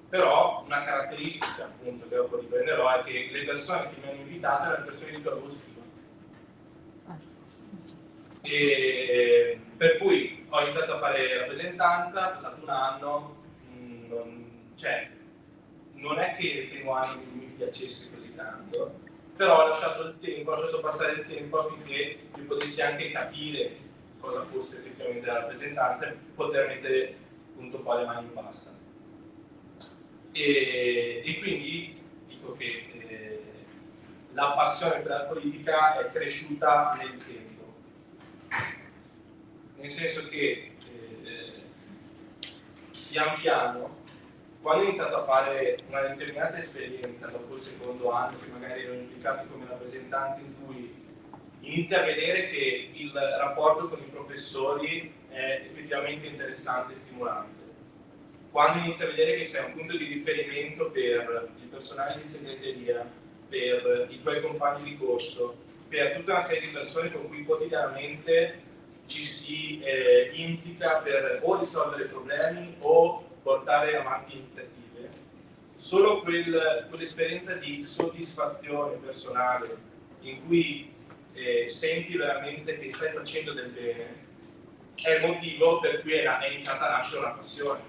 Però una caratteristica appunto che dopo riprenderò è che le persone che mi hanno invitato erano persone di cui avevo stima. Per cui ho iniziato a fare rappresentanza, è passato un anno, non è che il primo anno mi piacesse così tanto, però ho lasciato il tempo, ho lasciato passare il tempo affinché io potessi anche capire cosa fosse effettivamente la rappresentanza e poter mettere appunto un po' le mani in pasta. E quindi dico che la passione per la politica è cresciuta nel tempo. Nel senso che pian piano, quando ho iniziato a fare una determinata esperienza dopo il secondo anno, che magari ero implicato come rappresentanti, in cui inizi a vedere che il rapporto con i professori è effettivamente interessante e stimolante. Quando inizi a vedere che sei un punto di riferimento per il personale di segreteria, per i tuoi compagni di corso, per tutta una serie di persone con cui quotidianamente ci si implica per o risolvere problemi o portare avanti iniziative, solo quell'esperienza di soddisfazione personale in cui senti veramente che stai facendo del bene è il motivo per cui è iniziata a nascere una passione.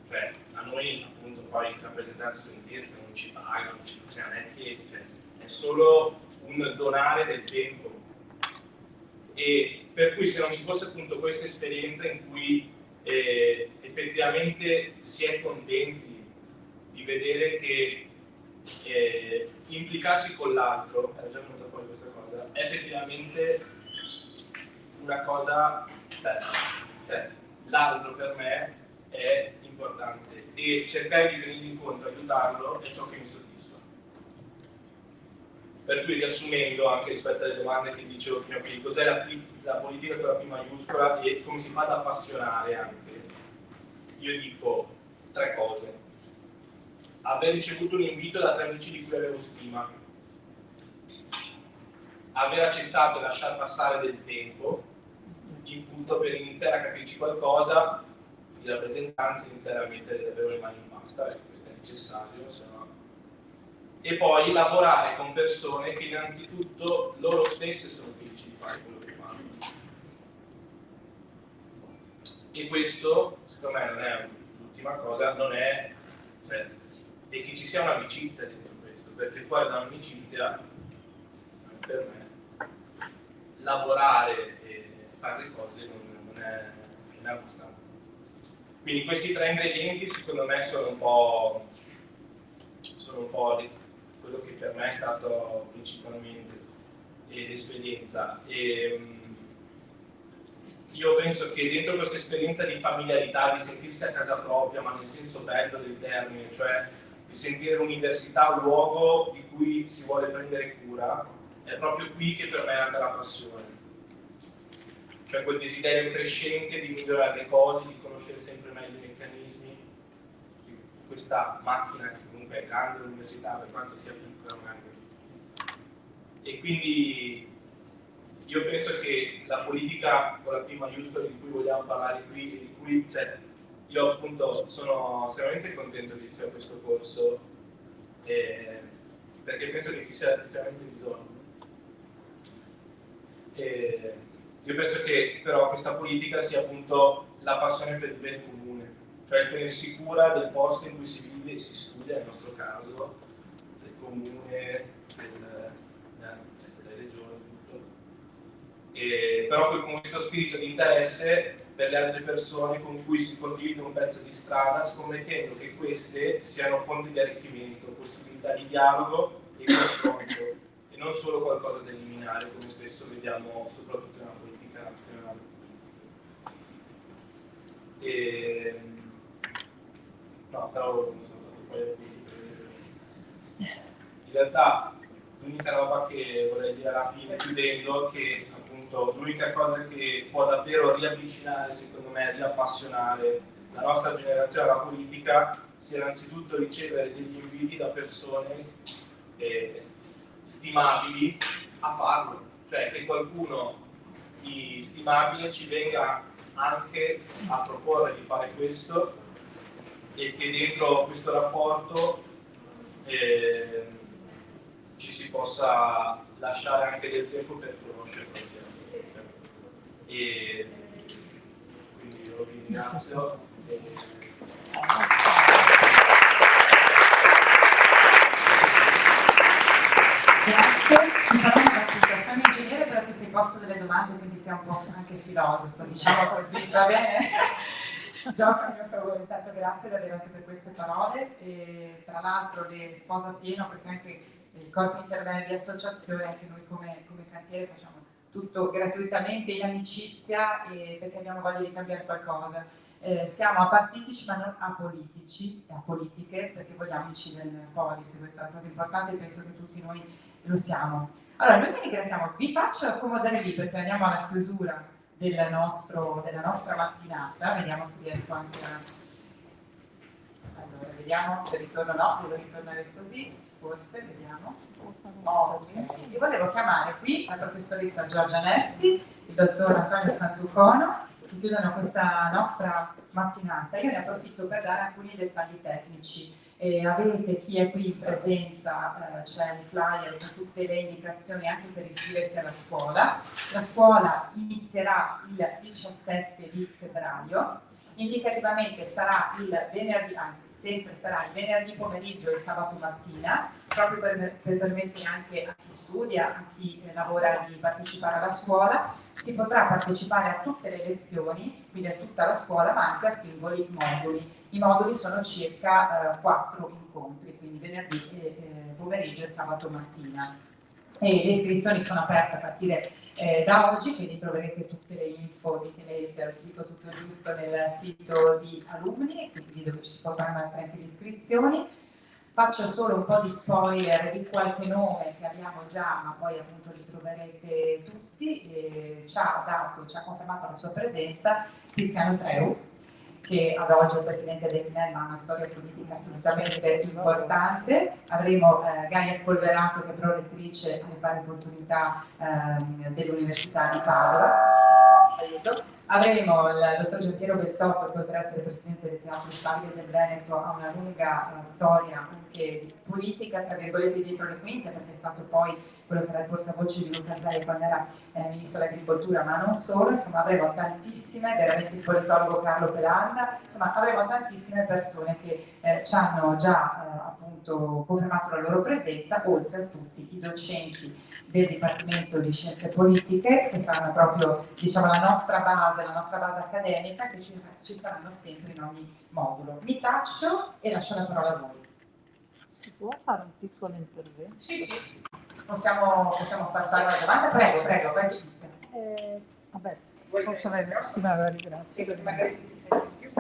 Cioè, a noi appunto poi i rappresentanti studenteschi non ci pagano, cioè, non è che, cioè, è solo un donare del tempo. E per cui se non ci fosse appunto questa esperienza in cui effettivamente si è contenti di vedere che implicarsi con l'altro, era già venuta fuori questa cosa, è effettivamente una cosa bella. Cioè, l'altro per me è importante e cercare di venire incontro, aiutarlo è ciò che mi soddisfa. Per cui riassumendo anche rispetto alle domande che dicevo prima, quindi cos'è la politica con la P maiuscola e come si fa ad appassionare anche, io dico 3 cose. Aver ricevuto un invito da 3 amici di cui avevo stima, aver accettato e lasciar passare del tempo, il punto per iniziare a capirci qualcosa, di rappresentanza, iniziare a mettere davvero le mani in pasta, perché questo è necessario, se no. E poi lavorare con persone che innanzitutto loro stesse sono felici di fare quello che fanno. E questo, secondo me, non è l'ultima cosa, non è, cioè, e che ci sia un'amicizia dentro questo, perché fuori da un'amicizia, per me, lavorare e fare le cose non è abbastanza. Quindi questi 3 ingredienti secondo me sono un po' quello che per me è stato principalmente l'esperienza. Io penso che dentro questa esperienza di familiarità, di sentirsi a casa propria, ma nel senso bello del termine, cioè di sentire l'università un luogo di cui si vuole prendere cura, è proprio qui che per me è nata la passione. Cioè quel desiderio crescente di migliorare le cose, di conoscere sempre meglio i meccanismi, questa macchina che comunque è grande l'università, per quanto sia piccola magari. E quindi io penso che la politica con la P maiuscola di cui vogliamo parlare qui, e di cui io appunto sono estremamente contento che ci sia questo corso, perché penso che ci sia estremamente bisogno. Io penso che però questa politica sia appunto la passione per il bene comune, cioè il tenersi cura del posto in cui si vive e si studia, nel nostro caso, del comune, delle regioni, tutto. Però con questo spirito di interesse per le altre persone con cui si condivide un pezzo di strada, scommettendo che queste siano fonti di arricchimento, possibilità di dialogo e confronto, e non solo qualcosa da eliminare, come spesso vediamo soprattutto nella politica nazionale. No, stavo in realtà l'unica roba che vorrei dire alla fine, chiudendo, che appunto l'unica cosa che può davvero riavvicinare, secondo me, riappassionare la nostra generazione alla politica, sia innanzitutto ricevere degli inviti da persone stimabili a farlo, cioè che qualcuno di stimabile ci venga anche a proporre di fare questo, e che dentro questo rapporto ci si possa lasciare anche del tempo per conoscere e quindi io vi ringrazio. Grazie. Ti farò una battuta. Sono ingegnere, però ti sei posto delle domande, quindi sei un po' anche filosofo, diciamo così, va bene? Gioca a mio favore. Intanto grazie davvero anche per queste parole, e tra l'altro le sposo appieno, perché anche il corpo intermedio di associazione, anche noi come cantiere facciamo tutto gratuitamente, in amicizia, perché abbiamo voglia di cambiare qualcosa. Siamo apartitici ma non apolitici, apolitiche, perché vogliamo incidere nel polis, questa è la cosa importante, e penso che tutti noi lo siamo. Allora, noi vi ringraziamo, vi faccio accomodare lì perché andiamo alla chiusura della nostra mattinata, vediamo se riesco anche a... Allora, vediamo se ritorno, no, devo ritornare così, forse, vediamo. Okay. Io volevo chiamare qui la professoressa Giorgia Nesti, il dottor Antonio Santucono, che chiudono questa nostra mattinata. Io ne approfitto per dare alcuni dettagli tecnici. Avete, chi è qui in presenza, c'è un flyer con tutte le indicazioni anche per iscriversi alla scuola. La scuola inizierà il 17 di febbraio, indicativamente sarà il venerdì, anzi sempre sarà il venerdì pomeriggio e sabato mattina, proprio per permettere anche a chi studia, a chi lavora di partecipare alla scuola. Si potrà partecipare a tutte le lezioni, quindi a tutta la scuola, ma anche a singoli moduli. I moduli sono circa 4 incontri, quindi venerdì pomeriggio e sabato mattina. E le iscrizioni sono aperte a partire da oggi, quindi troverete tutte le info, ditemi se dico tutto giusto, nel sito di Alumni, quindi dove ci potranno essere anche le iscrizioni. Faccio solo un po' di spoiler di qualche nome che abbiamo già, ma poi appunto li troverete tutti. Ci ha confermato la sua presenza Tiziano Treu, che ad oggi è il presidente del CNEL, ma ha una storia politica assolutamente importante. Avremo Gaia Spolverato, che è prorettrice alle pari opportunità dell'Università di Padova. Aiuto. Avremo il dottor Giampiero Beltotto, che oltre ad essere presidente del Teatro Stabile del Veneto ha una lunga storia anche politica, tra virgolette, dietro le quinte, perché è stato poi quello che era il portavoce di Luca Zaia quando era ministro dell'agricoltura, ma non solo. Insomma, avremo tantissime, veramente il politologo Carlo Pelanda, insomma avremo tantissime persone che ci hanno già appunto confermato la loro presenza, oltre a tutti i docenti del Dipartimento di Scienze Politiche, che saranno proprio, diciamo, la nostra base accademica, che ci saranno sempre in ogni modulo. Mi taccio e lascio la parola a voi. Si può fare un piccolo intervento? Sì. Possiamo far fare una domanda? Prego, vai Cinzia. Vabbè, posso avere? Sì, magari, grazie. Sì, magari si sente più.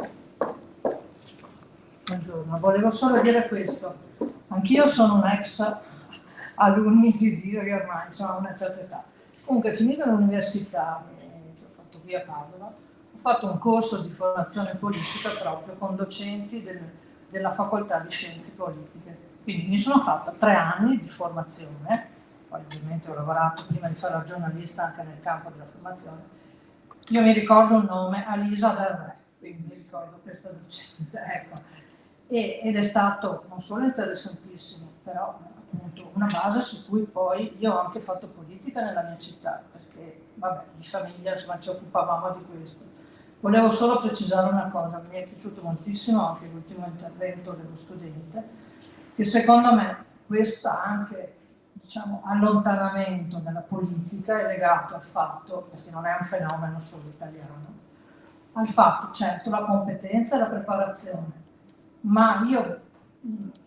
Buongiorno, volevo solo dire questo. Anch'io sono un ex alunni di Dio, che ormai sono a una certa età. Comunque, finito l'università, che ho fatto qui a Padova, ho fatto un corso di formazione politica proprio con docenti del della facoltà di scienze politiche. Quindi mi sono fatta 3 anni di formazione, poi ovviamente ho lavorato prima di fare la giornalista anche nel campo della formazione. Io mi ricordo un nome, Alisa Del Re, quindi mi ricordo questa docente, ecco. Ed è stato non solo interessantissimo, però appunto una base su cui poi io ho anche fatto politica nella mia città, perché vabbè, di famiglia insomma ci occupavamo di questo. Volevo solo precisare una cosa, mi è piaciuto moltissimo anche l'ultimo intervento dello studente, che secondo me questo anche, diciamo, allontanamento dalla politica è legato al fatto, perché non è un fenomeno solo italiano, al fatto, certo, la competenza e la preparazione, ma io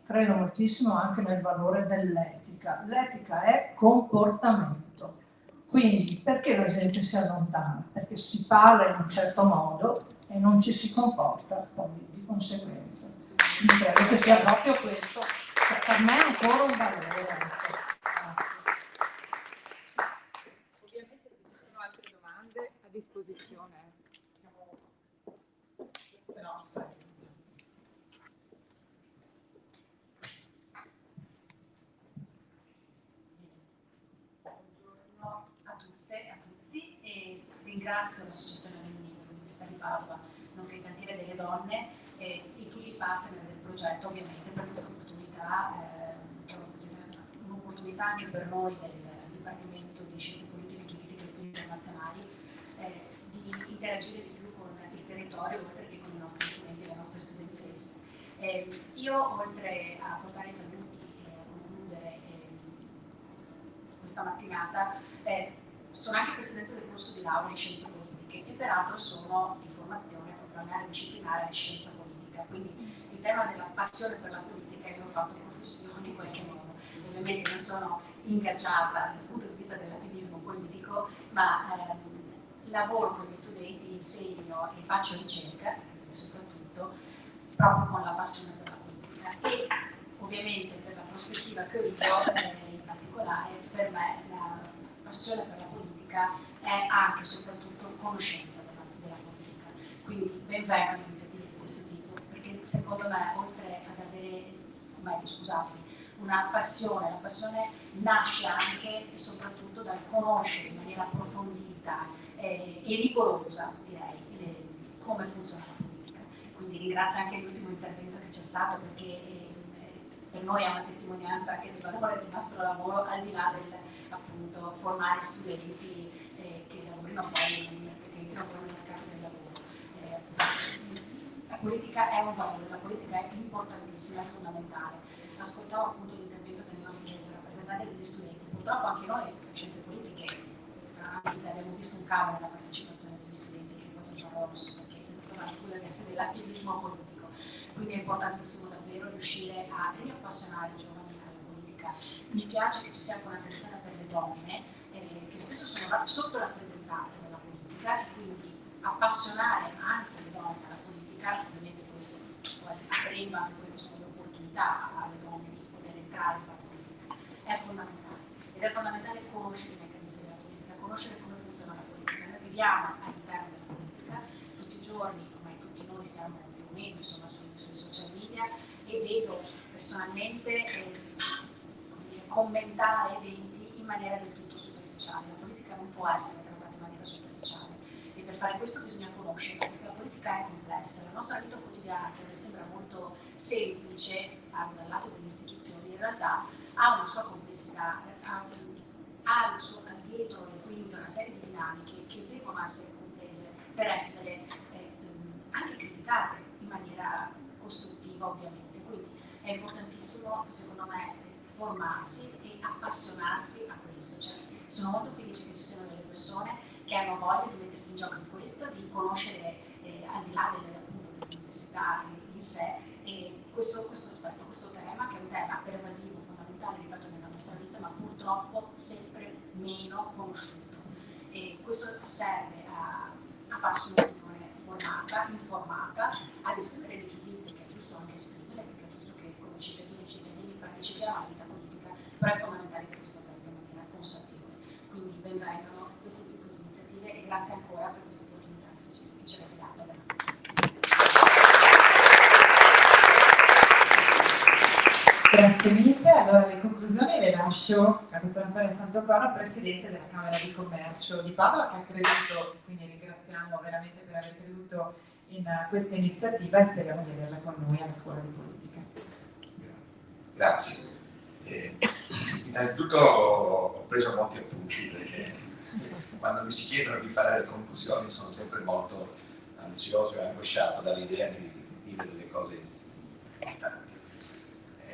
credo moltissimo anche nel valore dell'etica. L'etica è comportamento, quindi perché la gente si allontana? Perché si parla in un certo modo e non ci si comporta poi di conseguenza. Quindi credo che sia proprio questo, cioè, per me è ancora un valore. Ovviamente se ci sono altre domande a disposizione. Se no, Buongiorno a tutte e a tutti e ringrazio l'Associazione L'Università di Padova, nonché il Cantiere delle Donne e tutti i partner del progetto ovviamente per questa opportunità, un'opportunità anche per noi del Dipartimento di Scienze Politiche, Giuridiche e Studi Internazionali di interagire di più con il territorio oltre che con i nostri studenti e le nostre studentesse. Io oltre a portare i saluti e a concludere questa mattinata sono anche presidente del corso di laurea in Scienze Politiche e peraltro sono di formazione proprio disciplinare in Scienza Politica, quindi il tema della passione per la politica io ho fatto professione in qualche modo. Ovviamente non sono ingaggiata dal punto di vista dell'attivismo politico, ma lavoro con gli studenti, insegno e faccio ricerca, soprattutto proprio con la passione per la politica. E ovviamente per la prospettiva che ho io, in particolare per me la passione per la politica è anche e soprattutto conoscenza della politica. Quindi benvengano iniziative di questo tipo, perché secondo me oltre ad avere, o meglio scusatemi, una passione, la passione nasce anche e soprattutto dal conoscere in maniera approfondita e rigorosa, direi, come funziona la politica. Quindi ringrazio anche l'ultimo intervento che c'è stato perché per noi è una testimonianza anche del valore del nostro lavoro, al di là del appunto formare studenti che lavorino poi nel mercato del lavoro. La politica è un valore, la politica è importantissima, è fondamentale. Ascoltavo appunto l'intervento dei nostri rappresentanti degli studenti. Purtroppo anche noi, scienze politiche, stranamente abbiamo visto un calo nella partecipazione degli studenti, che cosa è un paradosso, perché siamo stati quella dell'attivismo politico. Quindi è importantissimo davvero riuscire a riappassionare i giovani alla politica. Mi piace che ci sia anche un'attenzione per le donne, che spesso sono sottorappresentate nella politica, e quindi appassionare anche le donne alla politica, ovviamente questo aprendo anche quelle che sono le opportunità alle donne di poter entrare in fare politica, è fondamentale. Ed è fondamentale conoscere i meccanismi della politica, conoscere come funziona la politica. Noi viviamo all'interno della politica, tutti i giorni, ormai tutti noi siamo più o meno insomma, sui social media, e vedo personalmente commentare eventi in maniera del tutto superficiale. La politica non può essere trattata in maniera superficiale e per fare questo bisogna conoscere, perché la politica è complessa. La nostra vita quotidiana, che a noi sembra molto semplice dal lato delle istituzioni, in realtà ha una sua complessità, ha il suo dietro e quindi una serie di dinamiche che devono essere comprese per essere anche criticate in maniera costruttiva, ovviamente. Quindi è importantissimo, secondo me, formarsi e appassionarsi a questo. Cioè, sono molto felice che ci siano delle persone che hanno voglia di mettersi in gioco in questo, di conoscere al di là dell'università in sé questo aspetto, questo tema, che è un tema pervasivo, fondamentale, ripeto, nella nostra vita, ma purtroppo sempre meno conosciuto. E questo serve a farsi un'opinione formata, informata, a discutere dei giudizi, che è giusto anche esprimere, perché è giusto che come cittadini e cittadini partecipiamo alla vita politica, però è fondamentale che questo avvenga in maniera consapevole. Quindi benvengano questo tipo di iniziative e grazie ancora per questa opportunità che ci avete dato. Grazie. Grazie mille. Allora, le conclusioni le lascio al dottor Antonio Santocoro, Presidente della Camera di Commercio di Padova, che ha creduto, quindi ringraziamo veramente per aver creduto in questa iniziativa e speriamo di averla con noi alla Scuola di Politica. Grazie. Innanzitutto ho preso molti appunti perché quando mi si chiedono di fare delle conclusioni sono sempre molto ansioso e angosciato dall'idea di dire delle cose importanti.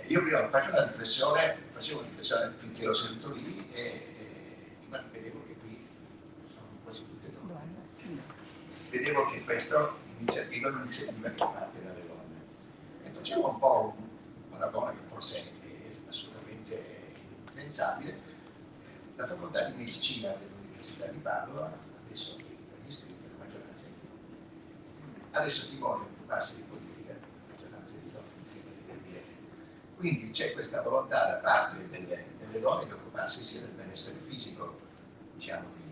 Io prima facevo una riflessione finché l'ho seduto lì e vedevo che qui sono quasi tutte donne. Vedevo che questa iniziativa è un'iniziativa che parte dalle donne. E facevo un po' un paragone che forse è assolutamente impensabile. La facoltà di medicina dell'Università di Padova, adesso gli iscritti la maggioranza di donne. Adesso chi vuole occuparsi di politica, la maggioranza di donne, per dire. Quindi c'è questa volontà da parte delle donne di occuparsi sia del benessere fisico, diciamo, del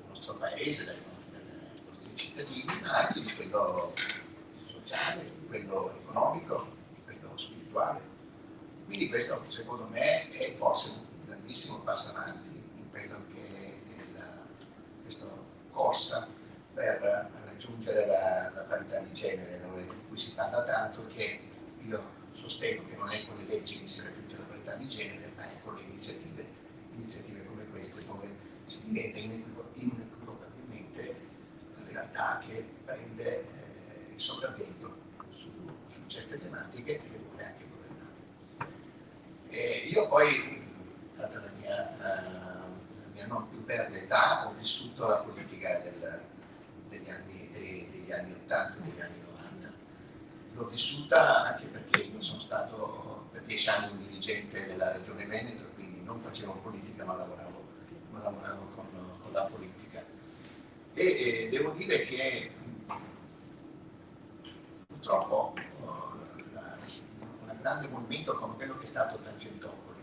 nostro paese, dei nostri cittadini, ma anche di quello sociale, di quello economico, di quello spirituale. Quindi questo, secondo me, è forse un grandissimo passo avanti in quello che è questa corsa per raggiungere la parità di genere, di cui si parla tanto, che io sostengo che non è con le leggi che si raggiunge la parità di genere, ma è con le iniziative come queste, dove si diventa inequivocabilmente la realtà che prende il sopravvento su certe tematiche e le vuole anche governare. Io poi, data la mia non più verde età, ho vissuto la politica degli anni 80 e degli anni 90. L'ho vissuta anche perché io sono stato per 10 anni un dirigente della Regione Veneto, quindi non facevo politica ma lavoravo con la politica. E devo dire che purtroppo un grande movimento come quello che è stato Tangentopoli,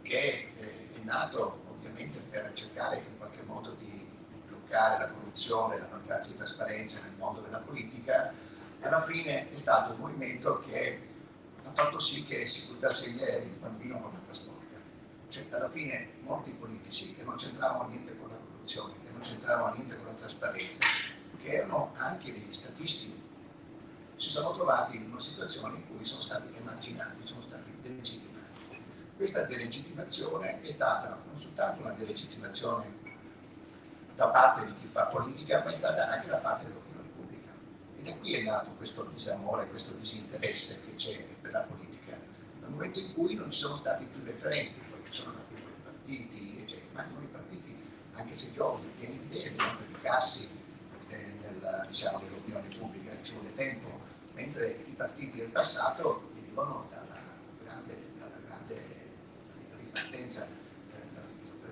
che è nato ovviamente per cercare in qualche modo di bloccare la corruzione, la mancanza di trasparenza nel mondo della politica, alla fine è stato un movimento che ha fatto sì che si buttasse via il bambino con l'acqua sporca. Cioè, alla fine molti politici che non c'entravano niente con la corruzione, che non c'entravano niente con la trasparenza, che erano anche degli statisti, si sono trovati in una situazione in cui sono stati emarginati, sono stati delegittimati. Questa delegittimazione è stata non soltanto una delegittimazione da parte di chi fa politica, ma è stata anche da parte dell'opinione pubblica. E da qui è nato questo disamore, questo disinteresse che c'è per la politica, dal momento in cui non ci sono stati più referenti, poi sono nati nuovi partiti, eccetera, ma i nuovi partiti, anche se giovani, pieni di idee, devono dedicarsi nell'opinione pubblica, ci vuole tempo, mentre i partiti del passato venivano dalla grande ripartenza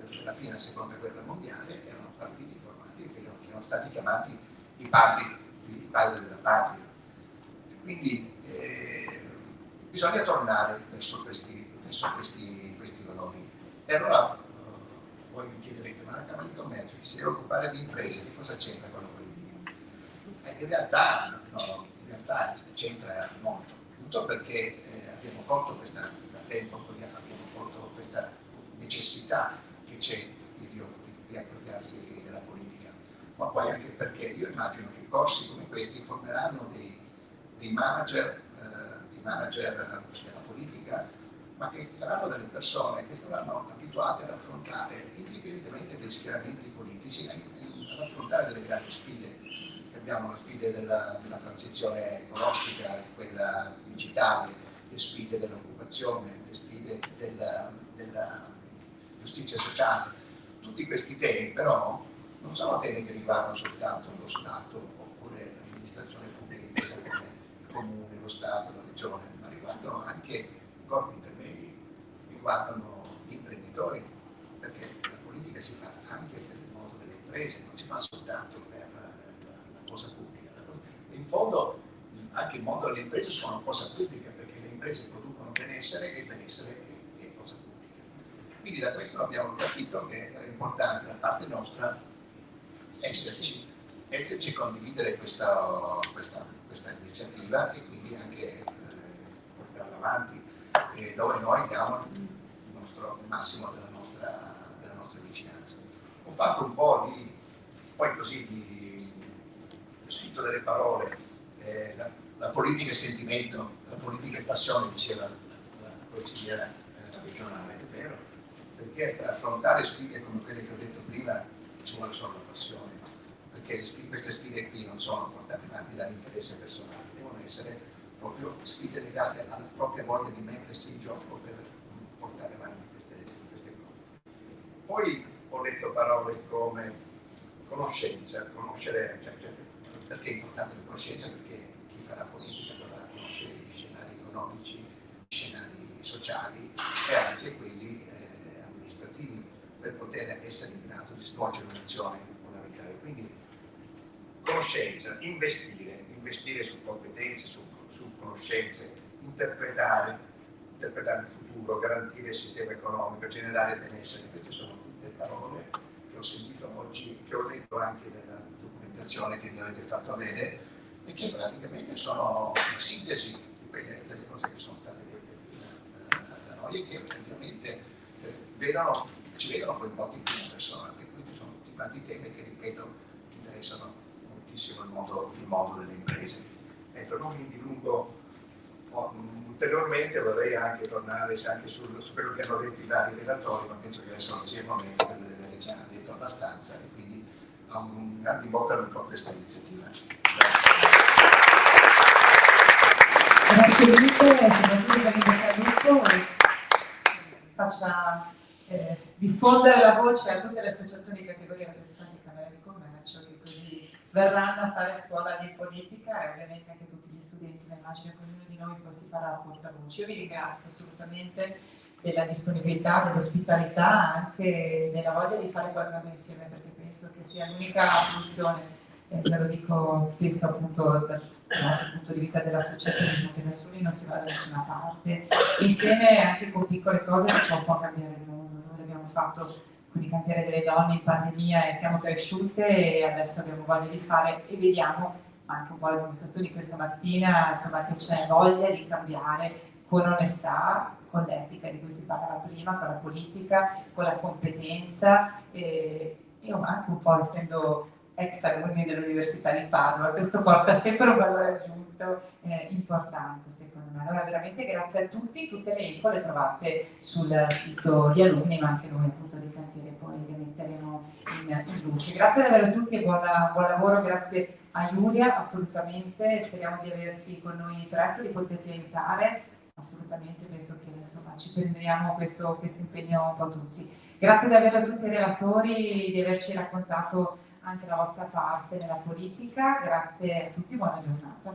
della fine della seconda guerra mondiale, erano partiti formati che erano stati chiamati i padri della patria. Quindi bisogna tornare verso questi valori. E allora voi mi chiederete, ma la Camera di Commercio che si deve occupare di imprese, che cosa c'entra con la politica? In realtà c'entra molto, tutto perché abbiamo colto questa necessità che c'è di appropriarsi della politica, ma poi anche perché io immagino che corsi come questi formeranno dei manager della politica, ma che saranno delle persone che saranno abituate ad affrontare, indipendentemente dai schieramenti politici, ad affrontare delle grandi sfide. Abbiamo le sfide della transizione ecologica, quella digitale, le sfide dell'occupazione, le sfide della giustizia sociale. Tutti questi temi però non sono temi che riguardano soltanto lo Stato oppure l'amministrazione pubblica intesa come il comune, lo Stato, la regione, ma riguardano anche i corpi intermedi, riguardano gli imprenditori, perché la politica si fa anche per il mondo delle imprese, non si fa soltanto per la cosa pubblica. In fondo anche il mondo delle imprese sono cosa pubblica, perché le imprese producono benessere e il benessere è cosa pubblica. Quindi da questo abbiamo capito che era importante da parte nostra esserci e condividere questa iniziativa e quindi anche portarla avanti, dove noi diamo il massimo della nostra vicinanza. Ho fatto un po' ho scritto delle parole, la politica è sentimento, la politica è passione, diceva la consigliera regionale, è vero, perché per affrontare sfide come quelle che ho detto prima ci vuole solo la passione, perché queste sfide qui non sono portate avanti dall'interesse personale, devono essere proprio sfide legate alla propria voglia di mettersi in gioco per portare avanti queste cose. Poi ho letto parole come conoscenza, conoscere, perché è importante la conoscenza? Perché chi farà politica dovrà conoscere gli scenari economici, gli scenari sociali e anche quelli amministrativi per poter essere in grado di svolgere un'azione fondamentale. Quindi conoscenza, investire su competenze, su conoscenze, interpretare il futuro, garantire il sistema economico, generare benessere. Queste sono tutte parole che ho sentito oggi, che ho letto anche nella documentazione che mi avete fatto avere e che praticamente sono una sintesi di delle cose che sono state dette da noi e che ovviamente ci vedono coinvolti in prima persona, perché questi sono tutti quanti temi che, ripeto, interessano moltissimo il mondo delle imprese. Ecco, non mi dilungo ulteriormente, vorrei anche tornare anche su quello che hanno detto i vari relatori, ma penso che adesso non sia il momento, credo di aver già detto abbastanza e quindi ha un grande in bocca al lupo a questa iniziativa. Grazie mille, soprattutto per il bocca al lupo e faccia diffondere la voce a tutte le associazioni di categoria rappresentanti di Camera di Commercio che così verranno a fare scuola di politica e ovviamente anche tutti gli studenti, ma immagino che ognuno di noi poi si farà a portavoce. Io vi ringrazio assolutamente della disponibilità, dell'ospitalità, anche della voglia di fare qualcosa insieme, perché penso che sia l'unica soluzione, ve lo dico spesso appunto dal nostro punto di vista dell'associazionismo, che da soli non si va da nessuna parte, insieme anche con piccole cose si può un po' cambiare il mondo. Noi l'abbiamo fatto con i cantieri delle donne in pandemia e siamo cresciute e adesso abbiamo voglia di fare e vediamo anche un po' le dimostrazioni questa mattina, insomma, che c'è voglia di cambiare con onestà, con l'etica di cui si parlava prima, con la politica, con la competenza e io anche un po' essendo ex alunni dell'Università di Padova, questo porta sempre un valore aggiunto importante secondo me. Allora veramente grazie a tutti, tutte le info le trovate sul sito di alunni, ma anche noi appunto dei cantieri poi le metteremo in luce. Grazie davvero a tutti e buon lavoro, grazie a Giulia, assolutamente, speriamo di averti con noi presto, di poterti aiutare, assolutamente, penso che insomma ci prendiamo questo impegno un po' tutti. Grazie davvero a tutti i relatori di averci raccontato anche la vostra parte nella politica, grazie a tutti, buona giornata.